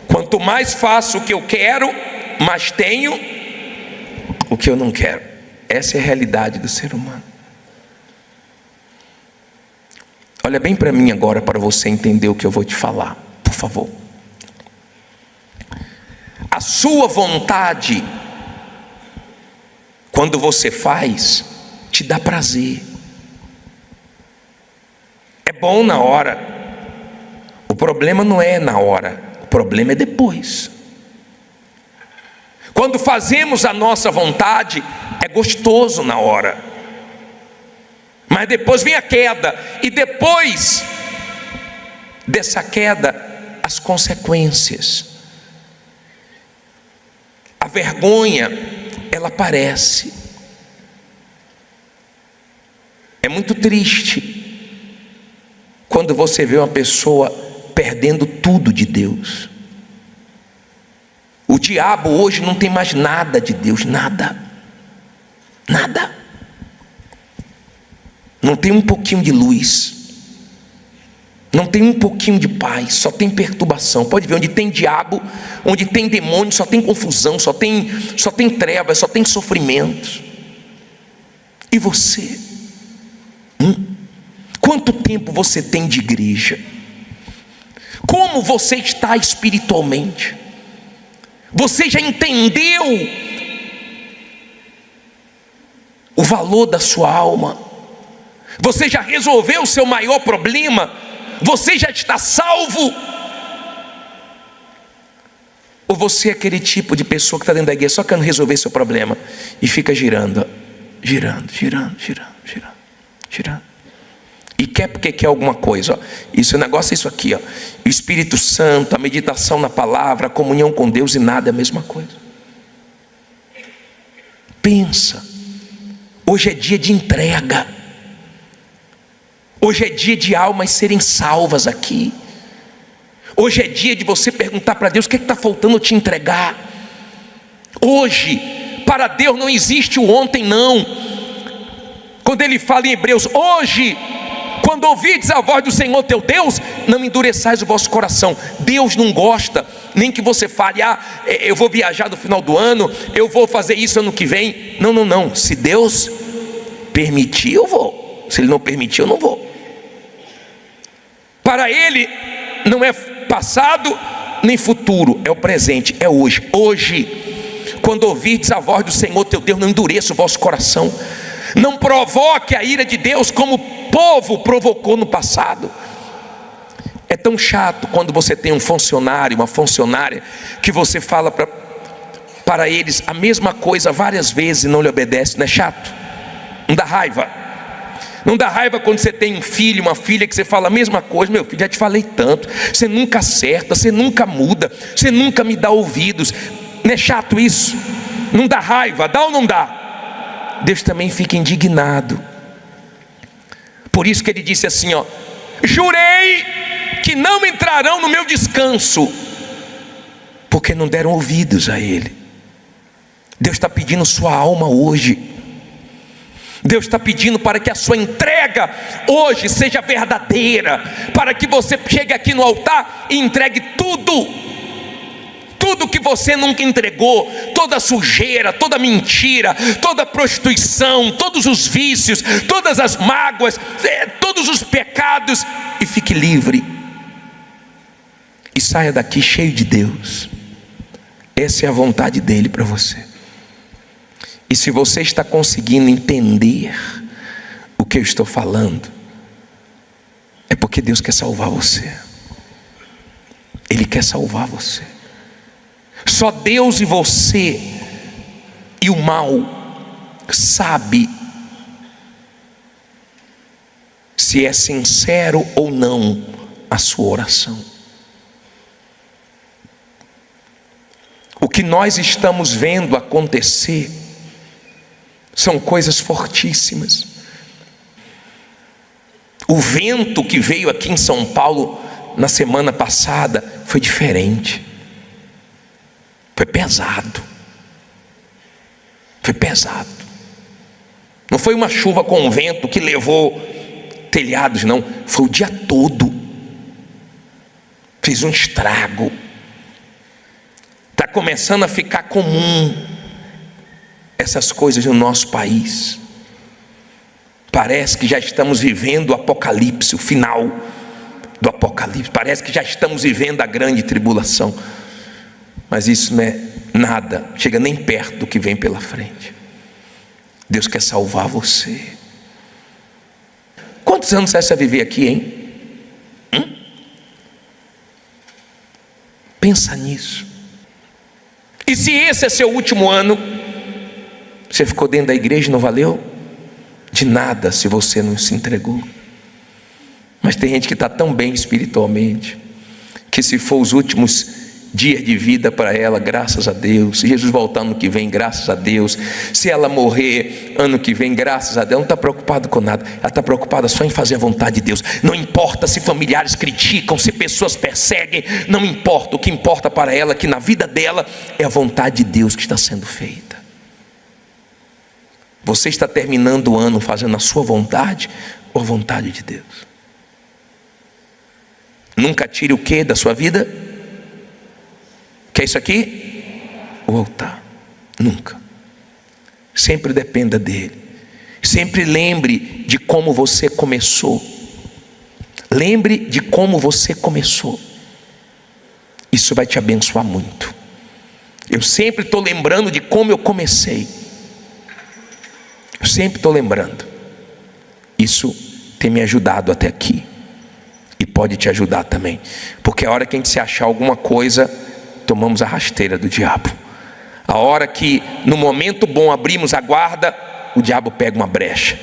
Quanto mais faço o que eu quero, mais tenho o que eu não quero. Essa é a realidade do ser humano. Olha bem para mim agora, para você entender o que eu vou te falar, por favor. A sua vontade, quando você faz, te dá prazer. É bom na hora. O problema não é na hora, o problema é depois. Quando fazemos a nossa vontade, é gostoso na hora, mas depois vem a queda, e depois dessa queda, as consequências. A vergonha, ela aparece. É muito triste quando você vê uma pessoa perdendo tudo de Deus. O diabo hoje não tem mais nada de Deus, nada. Nada. Não tem um pouquinho de luz. Não tem um pouquinho de paz, só tem perturbação. Pode ver, onde tem diabo, onde tem demônio, só tem confusão, só tem trevas, só tem sofrimento. E você? Quanto tempo você tem de igreja? Como você está espiritualmente? Você já entendeu o valor da sua alma? Você já resolveu o seu maior problema? Você já está salvo? Ou você é aquele tipo de pessoa que está dentro da igreja só querendo resolver seu problema e fica girando, girando. E quer porque quer alguma coisa, ó. Isso, o negócio é isso aqui, ó. O Espírito Santo, a meditação na palavra, a comunhão com Deus, e nada é a mesma coisa. Pensa, hoje é dia de entrega. Hoje é dia de almas serem salvas aqui. Hoje é dia de você perguntar para Deus: o que está faltando eu te entregar? Hoje, para Deus não existe o ontem, não. Quando Ele fala em Hebreus, hoje, quando ouvides a voz do Senhor teu Deus, não endureçais o vosso coração. Deus não gosta nem que você fale: eu vou viajar no final do ano, eu vou fazer isso ano que vem. Não. Se Deus permitir, eu vou. Se Ele não permitir, eu não vou. Para Ele não é passado nem futuro, é o presente, é hoje. Hoje, quando ouvirdes a voz do Senhor teu Deus, não endureça o vosso coração. Não provoque a ira de Deus como o povo provocou no passado. É tão chato quando você tem um funcionário, uma funcionária, que você fala para eles a mesma coisa várias vezes e não lhe obedece. Não é chato? Não dá raiva? Não dá raiva quando você tem um filho, uma filha, que você fala a mesma coisa: meu filho, já te falei tanto, você nunca acerta, você nunca muda, você nunca me dá ouvidos. Não é chato isso? Não dá raiva? Dá ou não dá? Deus também fica indignado. Por isso que Ele disse assim, ó: jurei que não entrarão no meu descanso, porque não deram ouvidos a Ele. Deus está pedindo sua alma hoje. Deus está pedindo para que a sua entrega hoje seja verdadeira, para que você chegue aqui no altar e entregue tudo que você nunca entregou, toda a sujeira, toda a mentira, toda a prostituição, todos os vícios, todas as mágoas, todos os pecados, e fique livre, e saia daqui cheio de Deus. Essa é a vontade dEle para você. E se você está conseguindo entender o que eu estou falando, é porque Deus quer salvar você. Ele quer salvar você. Só Deus e você e o mal sabe se é sincero ou não a sua oração. O que nós estamos vendo acontecer são coisas fortíssimas. O vento que veio aqui em São Paulo na semana passada foi diferente. Foi pesado. Foi pesado. Não foi uma chuva com vento que levou telhados, não. Foi o dia todo. Fez um estrago. Está começando a ficar comum essas coisas no nosso país. Parece que já estamos vivendo o apocalipse, o final do apocalipse. Parece que já estamos vivendo a grande tribulação. Mas isso não é nada, chega nem perto do que vem pela frente. Deus quer salvar você. Quantos anos você vai viver aqui, hein? Pensa nisso. E se esse é seu último ano, você ficou dentro da igreja e não valeu de nada se você não se entregou. Mas tem gente que está tão bem espiritualmente, que se for os últimos dias de vida para ela, graças a Deus. Se Jesus voltar ano que vem, graças a Deus. Se ela morrer ano que vem, graças a Deus. Ela não está preocupada com nada. Ela está preocupada só em fazer a vontade de Deus. Não importa se familiares criticam, se pessoas perseguem, não importa. O que importa para ela é que na vida dela é a vontade de Deus que está sendo feita. Você está terminando o ano fazendo a sua vontade ou a vontade de Deus? Nunca tire o que da sua vida? Que é isso aqui? O altar. Nunca. Sempre dependa dele. Sempre lembre de como você começou. Lembre de como você começou. Isso vai te abençoar muito. Eu sempre estou lembrando de como eu comecei. Eu sempre estou lembrando. Isso tem me ajudado até aqui. E pode te ajudar também. Porque a hora que a gente se achar alguma coisa, tomamos a rasteira do diabo. A hora que no momento bom abrimos a guarda, o diabo pega uma brecha.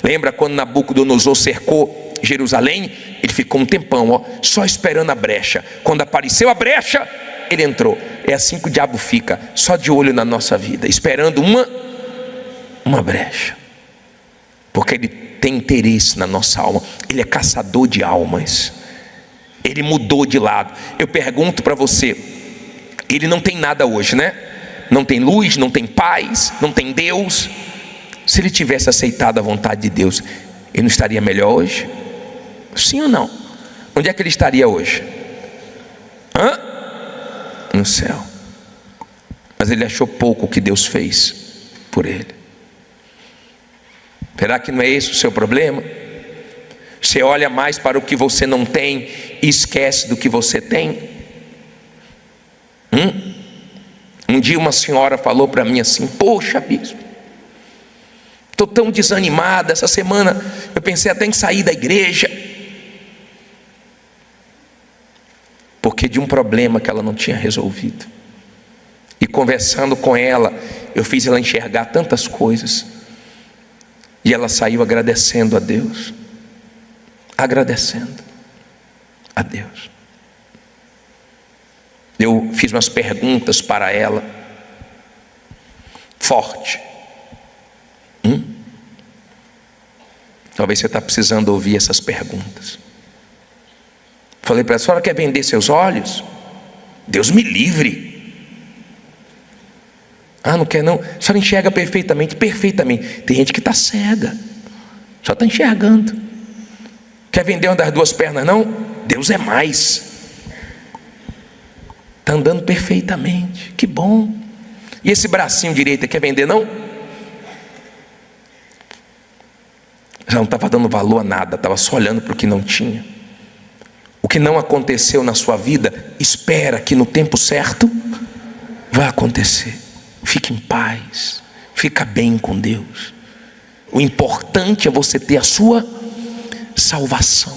Lembra quando Nabucodonosor cercou Jerusalém? Ele ficou um tempão, só esperando a brecha. Quando apareceu a brecha, ele entrou. É assim que o diabo fica, só de olho na nossa vida, esperando uma brecha. Porque ele tem interesse na nossa alma. Ele é caçador de almas. Ele mudou de lado. Eu pergunto para você, ele não tem nada hoje, né? Não tem luz, não tem paz, não tem Deus. Se ele tivesse aceitado a vontade de Deus, ele não estaria melhor hoje? Sim ou não? Onde é que ele estaria hoje? No céu. Mas ele achou pouco o que Deus fez por ele. Será que não é esse o seu problema? Você olha mais para o que você não tem e esquece do que você tem? Um dia uma senhora falou para mim assim: poxa, bispo, estou tão desanimada, essa semana eu pensei até em sair da igreja, porque de um problema que ela não tinha resolvido. E conversando com ela, eu fiz ela enxergar tantas coisas. E ela saiu agradecendo a Deus. Agradecendo a Deus. Eu fiz umas perguntas para ela. Forte. Talvez você está precisando ouvir essas perguntas. Falei para ela: a senhora quer vender seus olhos? Deus me livre. Não quer não? A senhora enxerga perfeitamente. Perfeitamente. Tem gente que está cega, só está enxergando. Quer vender uma das duas pernas não? Deus é mais. Está andando perfeitamente. Que bom. E esse bracinho direito quer vender não? Já não estava dando valor a nada, estava só olhando para o que não tinha. O que não aconteceu na sua vida, espera que no tempo certo vai acontecer. Fique em paz, fica bem com Deus. O importante é você ter a sua salvação.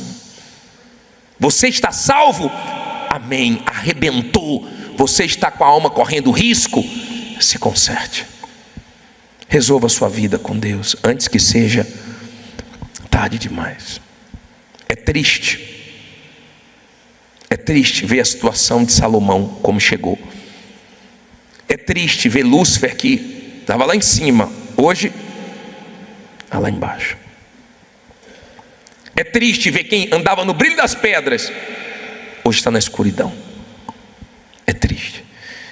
Você está salvo? Amém. Arrebentou. Você está com a alma correndo risco? Se conserte. Resolva a sua vida com Deus antes que seja tarde demais. É triste ver a situação de Salomão como chegou. É triste ver Lúcifer, que estava lá em cima, hoje está lá embaixo. É triste ver quem andava no brilho das pedras, hoje está na escuridão. É triste.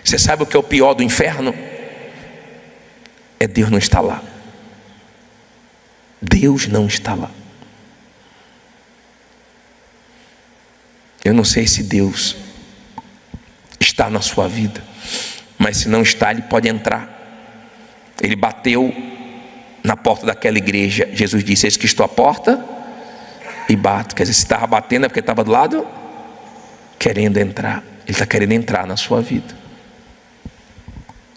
Você sabe o que é o pior do inferno? É Deus não estar lá. Deus não está lá. Eu não sei se Deus está na sua vida, mas se não está, Ele pode entrar. Ele bateu na porta daquela igreja. Jesus disse: eis que estou à porta e bato. Quer dizer, se estava batendo é porque estava do lado querendo entrar. Ele está querendo entrar na sua vida.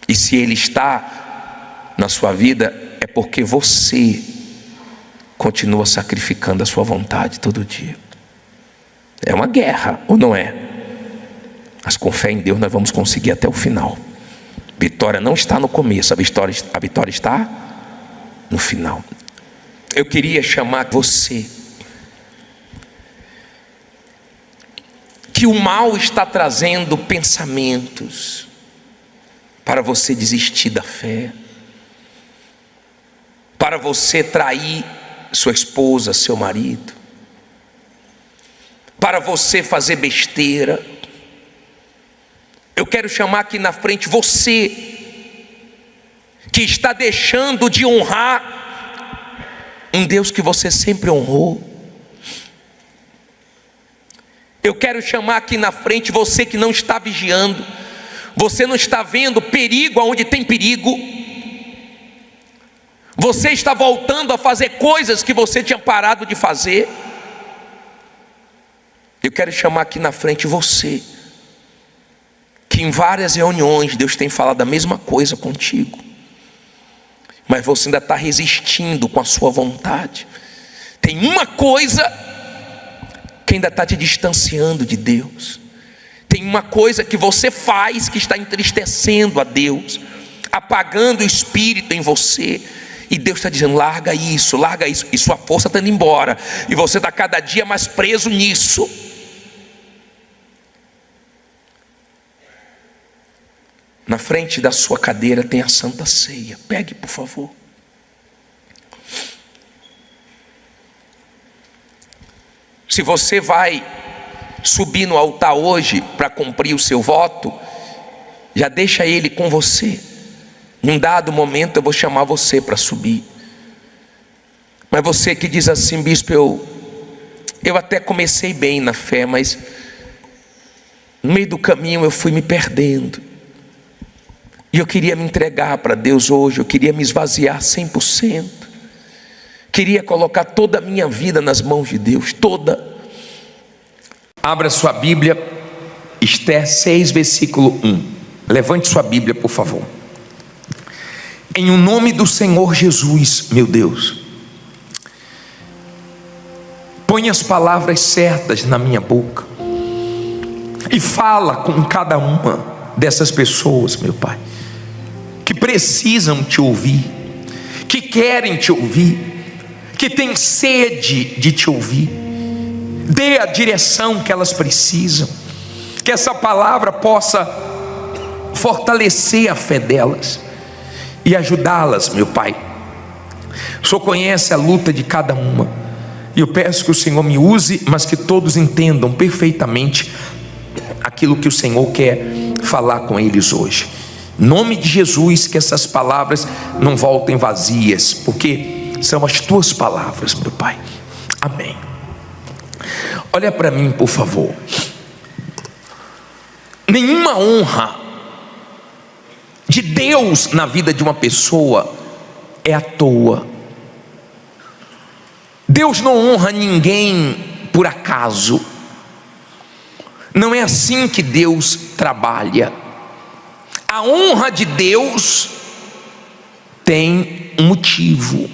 E se Ele está na sua vida, é porque você continua sacrificando a sua vontade todo dia. É uma guerra, ou não é? Mas com fé em Deus nós vamos conseguir até o final. Vitória não está no começo, a vitória está no final. Eu queria chamar você que o mal está trazendo pensamentos para você desistir da fé, para você trair sua esposa, seu marido, para você fazer besteira. Eu quero chamar aqui na frente você que está deixando de honrar um Deus que você sempre honrou. Eu quero chamar aqui na frente você que não está vigiando, você não está vendo perigo aonde tem perigo, você está voltando a fazer coisas que você tinha parado de fazer. Eu quero chamar aqui na frente você que em várias reuniões Deus tem falado a mesma coisa contigo, mas você ainda está resistindo com a sua vontade. Tem uma coisa que ainda está te distanciando de Deus. Tem uma coisa que você faz que está entristecendo a Deus, apagando o Espírito em você. E Deus está dizendo: larga isso, e sua força está indo embora, e você está cada dia mais preso nisso. Na frente da sua cadeira tem a Santa Ceia. Pegue, por favor. Se você vai subir no altar hoje para cumprir o seu voto, já deixa ele com você. Em um dado momento eu vou chamar você para subir. Mas você que diz assim: bispo, eu até comecei bem na fé, mas no meio do caminho eu fui me perdendo. E eu queria me entregar para Deus hoje, eu queria me esvaziar 100%. Queria colocar toda a minha vida nas mãos de Deus, toda. Abra sua Bíblia, Esther 6, versículo 1. Levante sua Bíblia, por favor. Em o nome do Senhor Jesus, meu Deus, põe as palavras certas na minha boca e fala com cada uma dessas pessoas, meu Pai, que precisam te ouvir, que querem te ouvir, que têm sede de te ouvir. Dê a direção que elas precisam, que essa palavra possa fortalecer a fé delas e ajudá-las, meu Pai. O Senhor conhece a luta de cada uma, e eu peço que o Senhor me use, mas que todos entendam perfeitamente aquilo que o Senhor quer falar com eles hoje. Em nome de Jesus, que essas palavras não voltem vazias, porque são as tuas palavras, meu Pai. Amém. Olha para mim, por favor. Nenhuma honra de Deus na vida de uma pessoa é à toa. Deus não honra ninguém por acaso. Não é assim que Deus trabalha. A honra de Deus tem um motivo.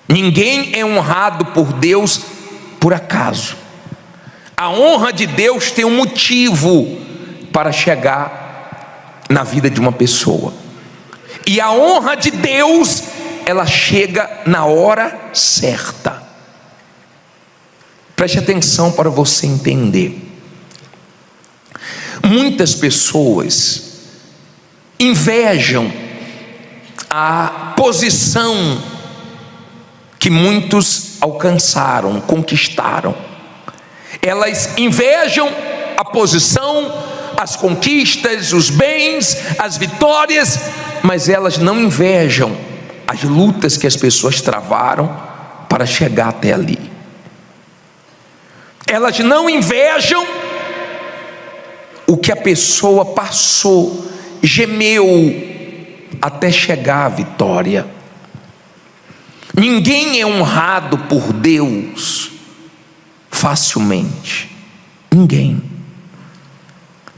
Ninguém é honrado por Deus por acaso. A honra de Deus tem um motivo para chegar na vida de uma pessoa. E a honra de Deus, ela chega na hora certa. Preste atenção para você entender. Muitas pessoas invejam a posição que muitos alcançaram, conquistaram. Elas invejam a posição as conquistas, os bens, as vitórias, mas elas não invejam as lutas que as pessoas travaram para chegar até ali. Elas não invejam o que a pessoa passou, gemeu até chegar à vitória. Ninguém é honrado por Deus facilmente. Ninguém.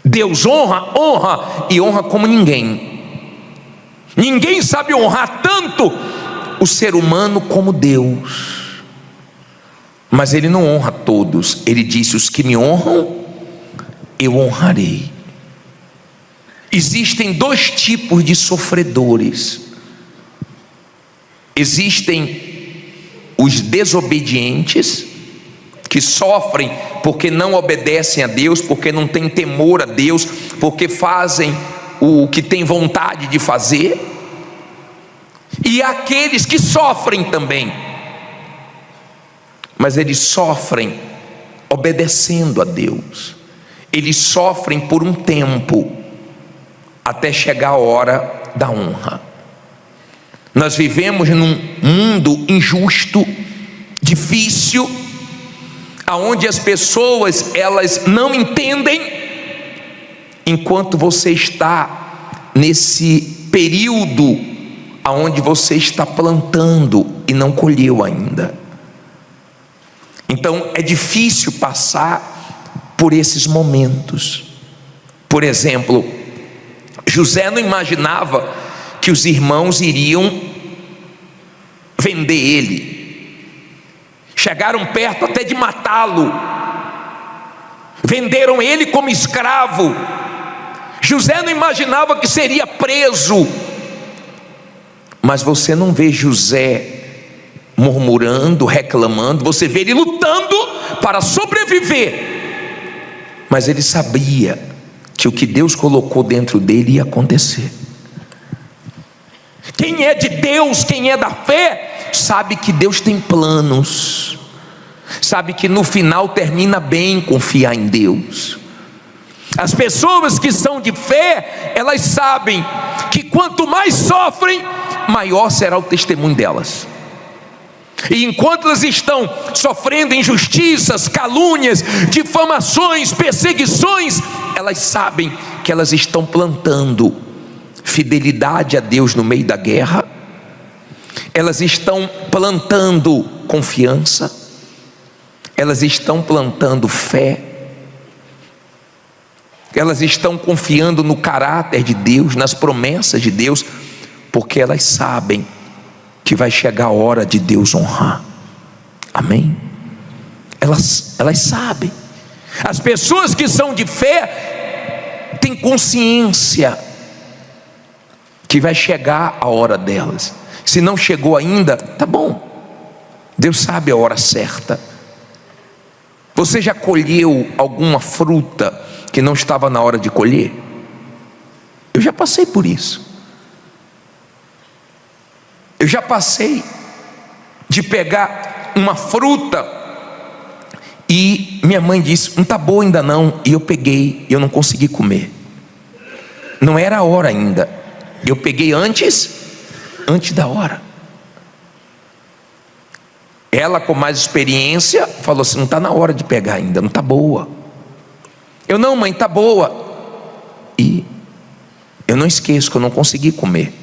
Deus honra e honra como ninguém. Ninguém sabe honrar tanto o ser humano como Deus. Mas Ele não honra todos. Ele disse: os que me honram, eu honrarei. Existem dois tipos de sofredores. Existem os desobedientes, que sofrem porque não obedecem a Deus, porque não têm temor a Deus, porque fazem o que têm vontade de fazer. E aqueles que sofrem também, mas eles sofrem obedecendo a Deus. Eles sofrem por um tempo, até chegar a hora da honra. Nós vivemos num mundo injusto, difícil, aonde as pessoas, elas não entendem, enquanto você está nesse período aonde você está plantando e não colheu ainda. Então é difícil passar por esses momentos. Por exemplo, José não imaginava que os irmãos iriam vender ele. Chegaram perto até de matá-lo. Venderam ele como escravo. José não imaginava que seria preso. Mas você não vê José murmurando, reclamando. Você vê ele lutando para sobreviver. Mas ele sabia que o que Deus colocou dentro dele ia acontecer. Quem é de Deus, quem é da fé, sabe que Deus tem planos, sabe que no final termina bem confiar em Deus. As pessoas que são de fé, elas sabem que quanto mais sofrem, maior será o testemunho delas. E enquanto elas estão sofrendo injustiças, calúnias, difamações, perseguições, elas sabem que elas estão plantando fidelidade a Deus no meio da guerra. Elas estão plantando confiança. Elas estão plantando fé. Elas estão confiando no caráter de Deus, nas promessas de Deus, porque elas sabem que vai chegar a hora de Deus honrar. Amém? Elas sabem. As pessoas que são de fé têm consciência que vai chegar a hora delas. Se não chegou ainda, tá bom, Deus sabe a hora certa. Você já colheu alguma fruta que não estava na hora de colher? Eu já passei por isso. Eu já passei de pegar uma fruta e minha mãe disse: não está boa ainda não. E eu peguei, eu não consegui comer. Não era a hora ainda. Eu peguei antes da hora. Ela, com mais experiência, falou assim: não está na hora de pegar ainda, não está boa. Eu: não, mãe, está boa. E eu não esqueço que eu não consegui comer.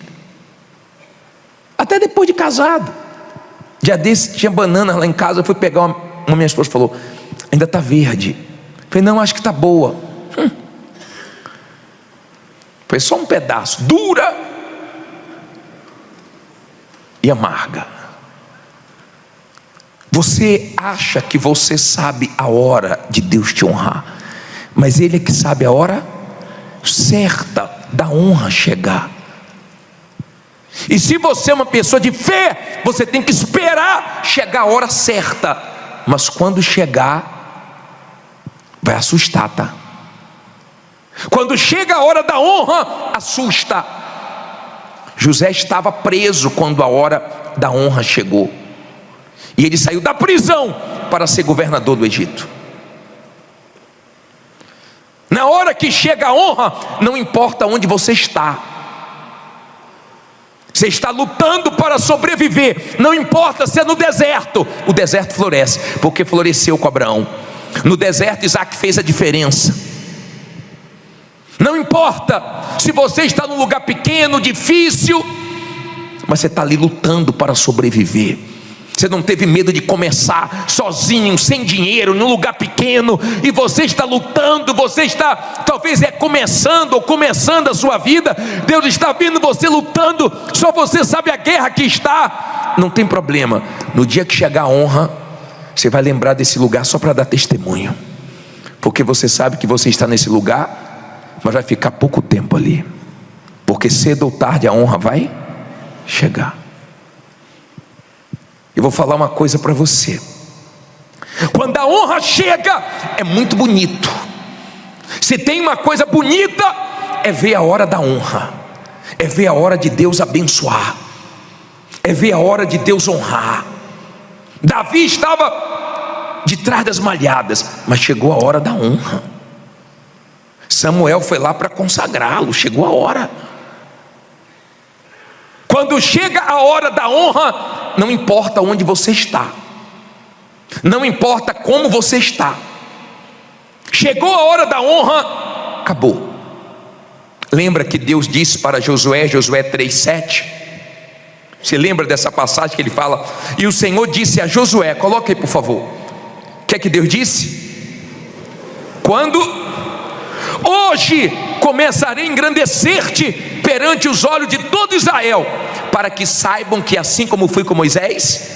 Até depois de casado. Dia desse tinha banana lá em casa. Eu fui pegar uma minha esposa falou: ainda está verde. Eu falei: não, acho que está boa. Foi só um pedaço, dura e amarga. Você acha que você sabe a hora de Deus te honrar, mas Ele é que sabe a hora certa da honra chegar. E se você é uma pessoa de fé, você tem que esperar chegar a hora certa. Mas quando chegar, vai assustar, tá? Quando chega a hora da honra, assusta. José estava preso quando a hora da honra chegou. E ele saiu da prisão para ser governador do Egito. Na hora que chega a honra, não importa onde você está. Você está lutando para sobreviver. Não importa se é no deserto. O deserto floresce, porque floresceu com Abraão. No deserto Isaac fez a diferença. Não importa se você está num lugar pequeno, difícil, mas você está ali lutando para sobreviver. Você não teve medo de começar sozinho, sem dinheiro, num lugar pequeno, e você está lutando, você está talvez começando a sua vida. Deus está vendo você lutando, só você sabe a guerra que está. Não tem problema, no dia que chegar a honra, você vai lembrar desse lugar só para dar testemunho, porque você sabe que você está nesse lugar, mas vai ficar pouco tempo ali, porque cedo ou tarde a honra vai chegar. Eu vou falar uma coisa para você: quando a honra chega, é muito bonito. Se tem uma coisa bonita, é ver a hora da honra, é ver a hora de Deus abençoar, é ver a hora de Deus honrar. Davi estava de trás das malhadas, mas chegou a hora da honra. Samuel foi lá para consagrá-lo, chegou a hora. Quando chega a hora da honra, não importa onde você está, não importa como você está, chegou a hora da honra, acabou. Lembra que Deus disse para Josué, Josué 3:7? Você lembra dessa passagem que ele fala? E o Senhor disse a Josué, coloca aí por favor. O que é que Deus disse? Quando? Hoje começarei a engrandecer-te perante os olhos de todo Israel, para que saibam que assim como fui com Moisés,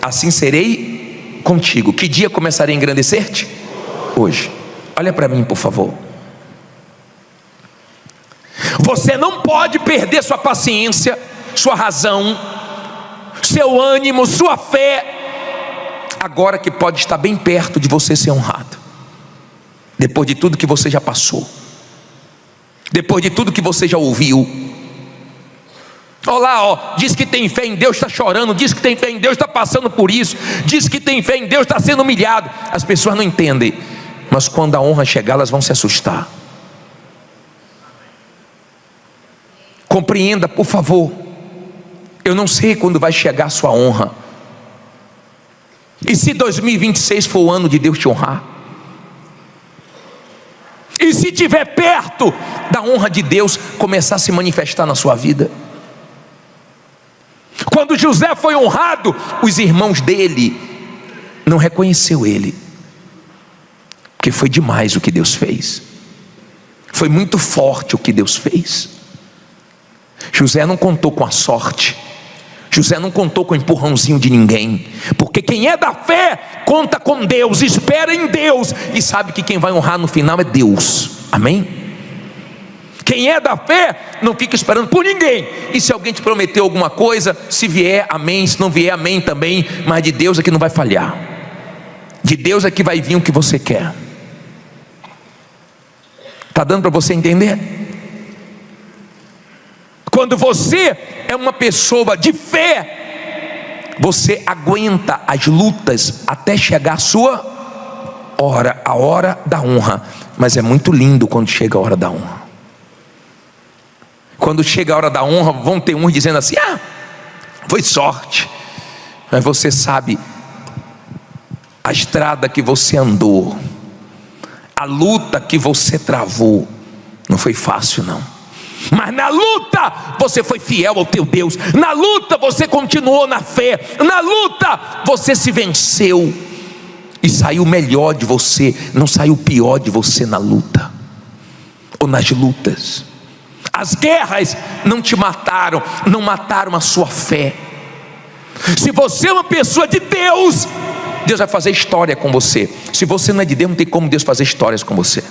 assim serei contigo. Que dia começarei a engrandecer-te? Hoje. Olha para mim por favor. Você não pode perder sua paciência, sua razão, seu ânimo, sua fé, agora que pode estar bem perto de você ser honrado, depois de tudo que você já passou, depois de tudo que você já ouviu. Olá, ó, diz que tem fé em Deus, está chorando, diz que tem fé em Deus, está passando por isso, diz que tem fé em Deus, está sendo humilhado. As pessoas não entendem, mas quando a honra chegar, elas vão se assustar. Compreenda, por favor. Eu não sei quando vai chegar a sua honra. E se 2026 for o ano de Deus te honrar? E se estiver perto da honra de Deus começar a se manifestar na sua vida? Quando José foi honrado, os irmãos dele não reconheceu ele, porque foi demais o que Deus fez. Foi muito forte o que Deus fez. José não contou com a sorte, José não contou com o empurrãozinho de ninguém, porque quem é da fé conta com Deus, espera em Deus e sabe que quem vai honrar no final é Deus. Amém? Quem é da fé não fica esperando por ninguém. E se alguém te prometeu alguma coisa, se vier, amém, se não vier, amém também, mas de Deus é que não vai falhar, de Deus é que vai vir o que você quer. Está dando para você entender? Quando você é uma pessoa de fé, você aguenta as lutas até chegar a sua hora, a hora da honra. Mas é muito lindo quando chega a hora da honra. Quando chega a hora da honra, vão ter uns dizendo assim: ah, foi sorte. Mas você sabe, a estrada que você andou, a luta que você travou, não foi fácil não. Mas na luta você foi fiel ao teu Deus, na luta você continuou na fé, na luta você se venceu e saiu melhor de você, não saiu pior de você na luta ou nas lutas. As guerras não te mataram, não mataram a sua fé. Se você é uma pessoa de Deus, Deus vai fazer história com você. Se você não é de Deus, não tem como Deus fazer histórias com você.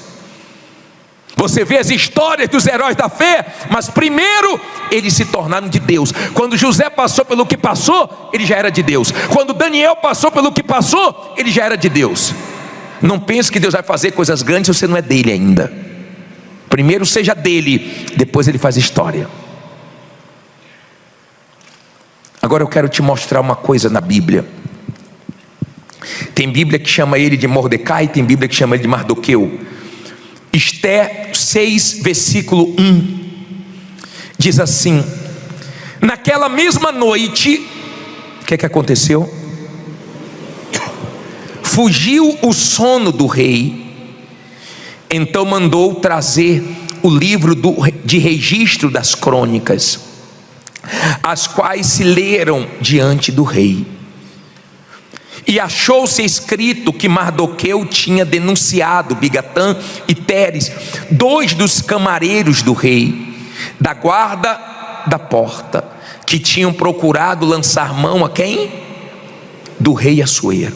Você vê as histórias dos heróis da fé, mas primeiro eles se tornaram de Deus. Quando José passou pelo que passou, ele já era de Deus. Quando Daniel passou pelo que passou, ele já era de Deus. Não pense que Deus vai fazer coisas grandes se você não é dele ainda. Primeiro seja dele, depois ele faz história. Agora eu quero te mostrar uma coisa na Bíblia. Tem Bíblia que chama ele de Mordecai, tem Bíblia que chama ele de Mardoqueu. Ester 6, versículo 1, diz assim: naquela mesma noite, o que aconteceu? Fugiu o sono do rei, então mandou trazer o livro de registro das crônicas, as quais se leram diante do rei. E achou-se escrito que Mardoqueu tinha denunciado Bigatã e Teres, 2 dos camareiros do rei, da guarda da porta, que tinham procurado lançar mão a quem? Do rei Assuero.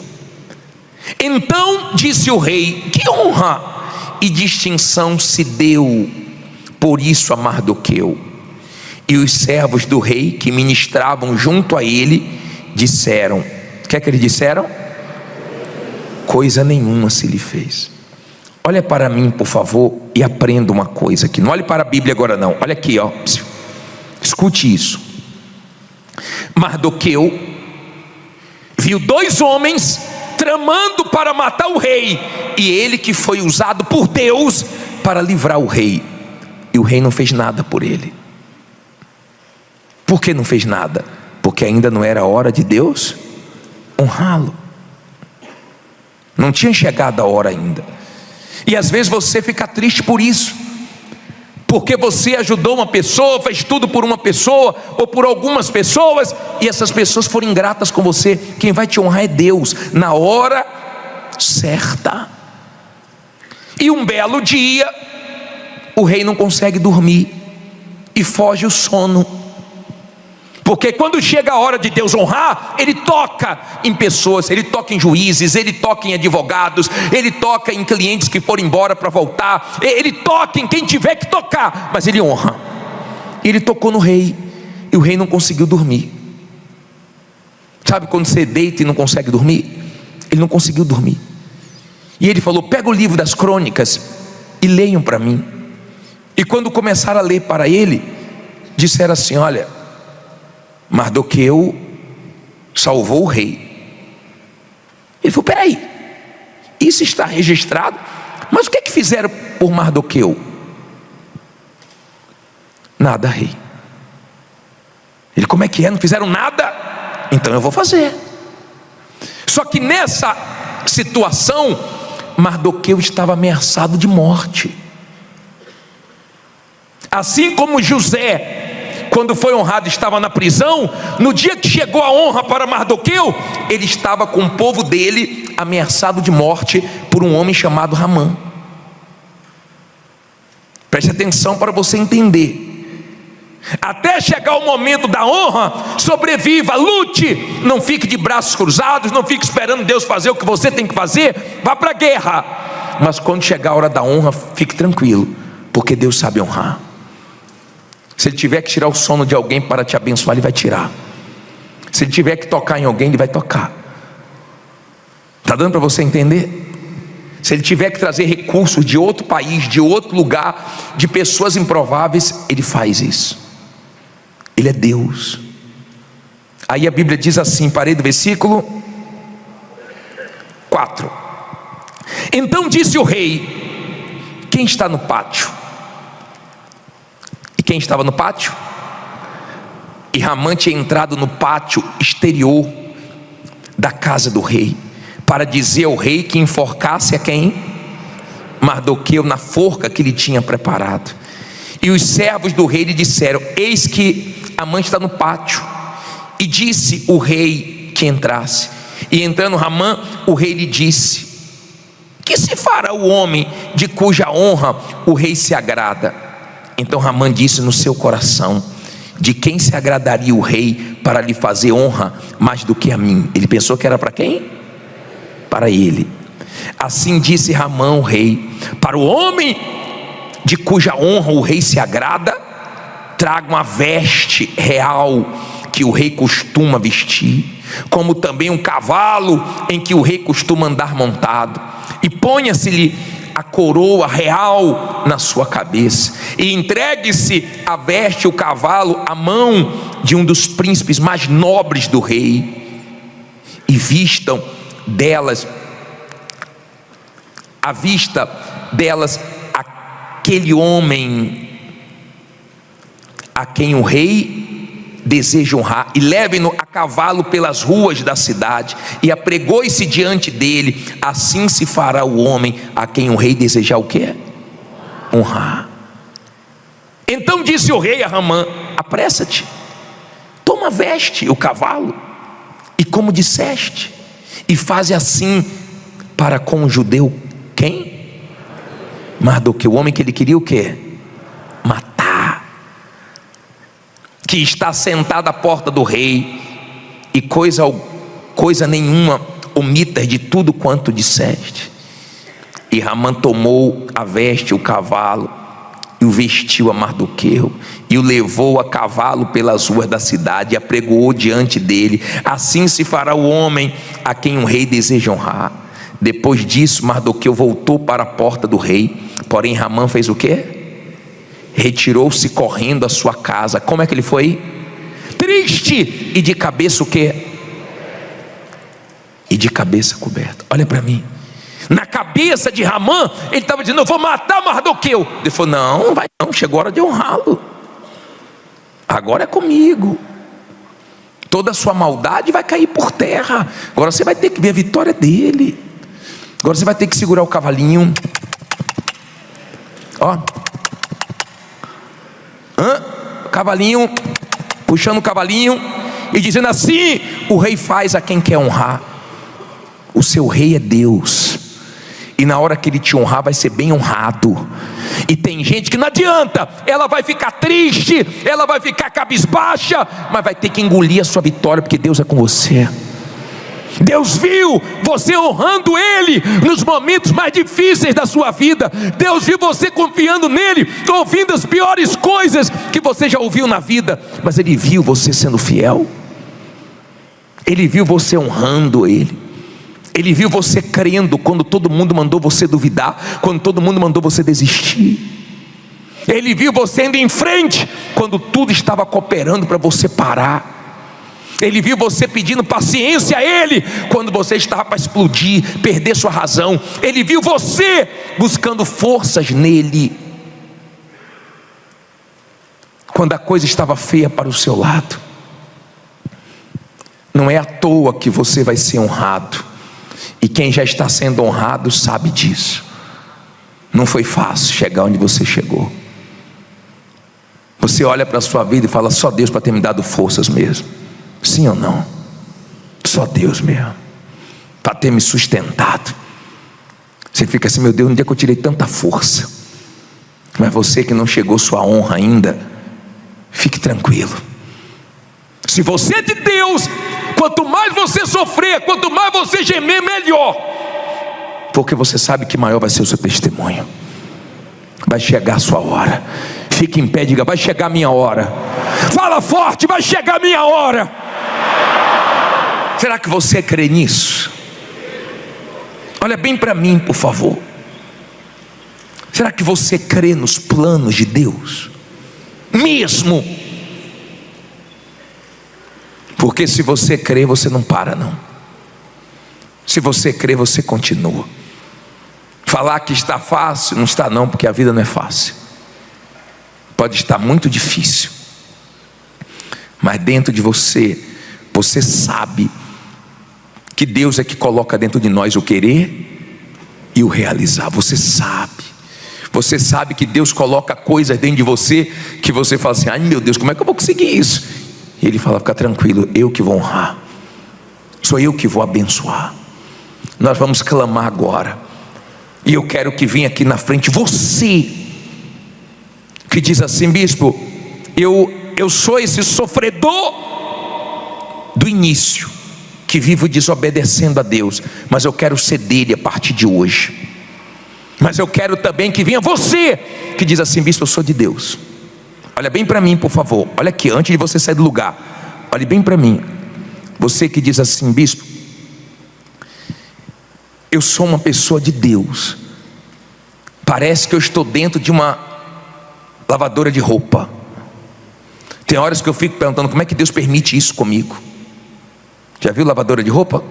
Então disse o rei: que honra e distinção se deu por isso a Mardoqueu? E os servos do rei que ministravam junto a ele disseram: o que é que eles disseram? Coisa nenhuma se lhe fez. Olha para mim, por favor, e aprenda uma coisa aqui. Não olhe para a Bíblia agora não, olha aqui, ó. Escute isso. Mardoqueu viu 2 homens tramando para matar o rei, e ele que foi usado por Deus para livrar o rei, e o rei não fez nada por ele. Por que não fez nada? Porque ainda não era a hora de Deus honrá-lo. Não tinha chegado a hora ainda. E às vezes você fica triste por isso, porque você ajudou uma pessoa, fez tudo por uma pessoa ou por algumas pessoas, e essas pessoas foram ingratas com você. Quem vai te honrar é Deus, na hora certa. E um belo dia, o rei não consegue dormir e foge o sono, porque quando chega a hora de Deus honrar, ele toca em pessoas, ele toca em juízes, ele toca em advogados, ele toca em clientes que foram embora para voltar, ele toca em quem tiver que tocar, mas ele honra. Ele tocou no rei, e o rei não conseguiu dormir. Sabe quando você deita e não consegue dormir? Ele não conseguiu dormir, e ele falou: pega o livro das crônicas e leiam para mim. E quando começaram a ler para ele, disseram assim: olha, Mardoqueu salvou o rei. Ele falou: peraí, isso está registrado, mas o que é que fizeram por Mardoqueu? Nada, rei. Ele: como é que é? Não fizeram nada? Então eu vou fazer. Só que nessa situação, Mardoqueu estava ameaçado de morte. Assim como José, quando foi honrado, estava na prisão, no dia que chegou a honra para Mardoqueu, ele estava com o povo dele ameaçado de morte por um homem chamado Ramã. Preste atenção para você entender. Até chegar o momento da honra, sobreviva, lute, não fique de braços cruzados, não fique esperando Deus fazer o que você tem que fazer, vá para a guerra. Mas quando chegar a hora da honra, fique tranquilo, porque Deus sabe honrar. Se Ele tiver que tirar o sono de alguém para te abençoar, Ele vai tirar. Se Ele tiver que tocar em alguém, Ele vai tocar. Está dando para você entender? Se Ele tiver que trazer recursos de outro país, de outro lugar, de pessoas improváveis, Ele faz isso. Ele é Deus. Aí a Bíblia diz assim, parei do versículo 4. Então disse o rei: quem está no pátio? E quem estava no pátio? E Ramã tinha entrado no pátio exterior da casa do rei, para dizer ao rei que enforcasse a quem? Mardoqueu na forca que ele tinha preparado. E os servos do rei lhe disseram: eis que Amã está no pátio. E disse o rei que entrasse. E entrando Ramã, o rei lhe disse: que se fará o homem de cuja honra o rei se agrada? Então Ramã disse no seu coração: de quem se agradaria o rei para lhe fazer honra mais do que a mim? Ele pensou que era para quem? Para ele. Assim disse Ramã o rei: para o homem de cuja honra o rei se agrada, traga uma veste real que o rei costuma vestir, como também um cavalo em que o rei costuma andar montado, e ponha-se-lhe a coroa real na sua cabeça, e entregue-se a veste e o cavalo à mão de um dos príncipes mais nobres do rei, e vistam delas, à vista delas, a aquele homem a quem o rei deseja honrar, e leve-no a cavalo pelas ruas da cidade, e apregoe-se diante dele. Assim se fará o homem a quem o rei desejar o quê? Honrar. Então disse o rei a Ramã: apressa-te, toma, veste o cavalo, e como disseste, e faze assim para com o judeu. Quem? Mardoqueu, o homem que ele queria o quê? Matar, que está sentado à porta do rei, e coisa nenhuma omitas de tudo quanto disseste. E Ramã tomou a veste, o cavalo, e o vestiu a Mardoqueu, e o levou a cavalo pelas ruas da cidade, e apregoou diante dele. Assim se fará o homem a quem o rei deseja honrar. Depois disso, Mardoqueu voltou para a porta do rei, porém Ramã fez o quê? Retirou-se correndo à sua casa. Como é que ele foi? Triste e de cabeça o quê? E de cabeça coberta. Olha para mim. Na cabeça de Ramã, ele estava dizendo: eu vou matar Mardoqueu. Ele falou: não, vai não, chegou a hora de honrá-lo. Agora é comigo. Toda a sua maldade vai cair por terra. Agora você vai ter que ver a vitória dele. Agora você vai ter que segurar o cavalinho. Ó. Cavalinho. Puxando o cavalinho e dizendo assim: o rei faz a quem quer honrar. O seu rei é Deus. E na hora que ele te honrar, vai ser bem honrado. E tem gente que não adianta, ela vai ficar triste, ela vai ficar cabisbaixa, mas vai ter que engolir a sua vitória, porque Deus é com você. Deus viu você honrando Ele nos momentos mais difíceis da sua vida. Deus viu você confiando nele, ouvindo as piores coisas que você já ouviu na vida, mas Ele viu você sendo fiel. Ele viu você honrando Ele. Ele viu você crendo quando todo mundo mandou você duvidar, quando todo mundo mandou você desistir. Ele viu você indo em frente quando tudo estava cooperando para você parar. Ele viu você pedindo paciência a Ele quando você estava para explodir, perder sua razão. Ele viu você buscando forças nele quando a coisa estava feia para o seu lado. Não é à toa que você vai ser honrado. E quem já está sendo honrado sabe disso. Não foi fácil chegar onde você chegou. Você olha para a sua vida e fala: só Deus para ter me dado forças mesmo. Sim ou não? Só Deus mesmo para ter me sustentado. Você fica assim: meu Deus, onde é que eu tirei tanta força? Mas você que não chegou sua honra ainda, fique tranquilo. Se você é de Deus, quanto mais você sofrer, quanto mais você gemer, melhor. Porque você sabe que maior vai ser o seu testemunho. Vai chegar a sua hora. Fique em pé e diga: vai chegar a minha hora. Fala forte: vai chegar a minha hora. Será que você crê nisso? Olha bem para mim, por favor. Será que você crê nos planos de Deus? Mesmo? Porque se você crê, você não para não. Se você crê, você continua. Falar que está fácil, não está não, porque a vida não é fácil. Pode estar muito difícil. Mas dentro de você, você sabe que Deus é que coloca dentro de nós o querer e o realizar. Você sabe. Você sabe que Deus coloca coisas dentro de você que você fala assim: ai meu Deus, como é que eu vou conseguir isso? E Ele fala: fica tranquilo, eu que vou honrar. Sou eu que vou abençoar. Nós vamos clamar agora. E eu quero que venha aqui na frente você que diz assim: bispo, eu sou esse sofredor do início, que vivo desobedecendo a Deus, mas eu quero ser dele a partir de hoje. Mas eu quero também que venha você que diz assim: bispo, eu sou de Deus. Olha bem para mim, por favor. Olha aqui, antes de você sair do lugar, olhe bem para mim. Você que diz assim: bispo, eu sou uma pessoa de Deus. Parece que eu estou dentro de uma lavadora de roupa. Tem horas que eu fico perguntando: como é que Deus permite isso comigo? Já viu lavadora de roupa?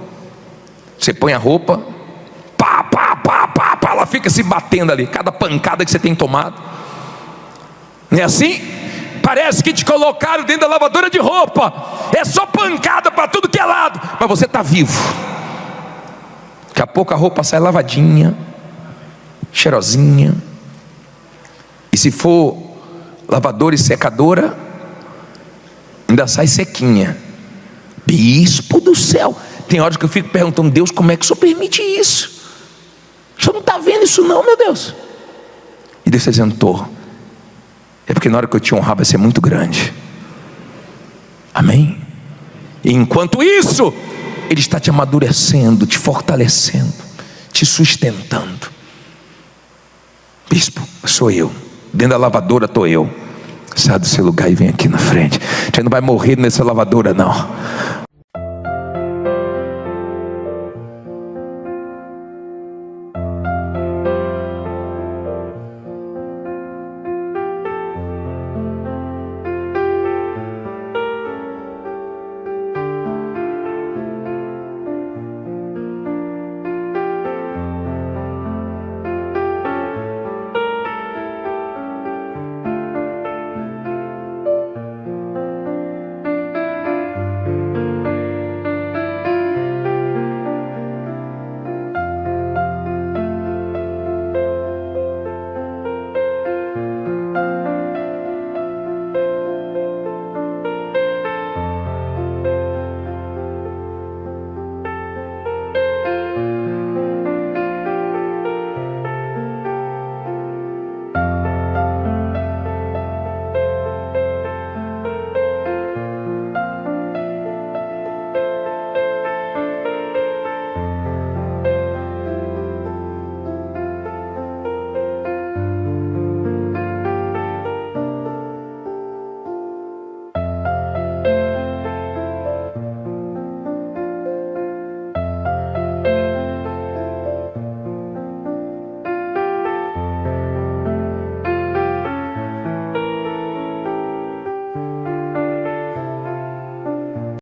Você põe a roupa, pá, ela fica se batendo ali, cada pancada que você tem tomado. Não é assim? Parece que te colocaram dentro da lavadora de roupa, é só pancada para tudo que é lado, mas você está vivo. Daqui a pouco a roupa sai lavadinha, cheirosinha. E se for lavadora e secadora, ainda sai sequinha. Bispo do céu, tem horas que eu fico perguntando: Deus, como é que o Senhor permite isso? O Senhor não está vendo isso não, meu Deus? E Deus está dizendo: tô. É porque na hora que eu te honrar vai ser muito grande. Amém? E enquanto isso, Ele está te amadurecendo, te fortalecendo, te sustentando. Bispo, sou eu. Dentro da lavadora estou eu. Sai do seu lugar e vem aqui na frente. Você não vai morrer nessa lavadora não.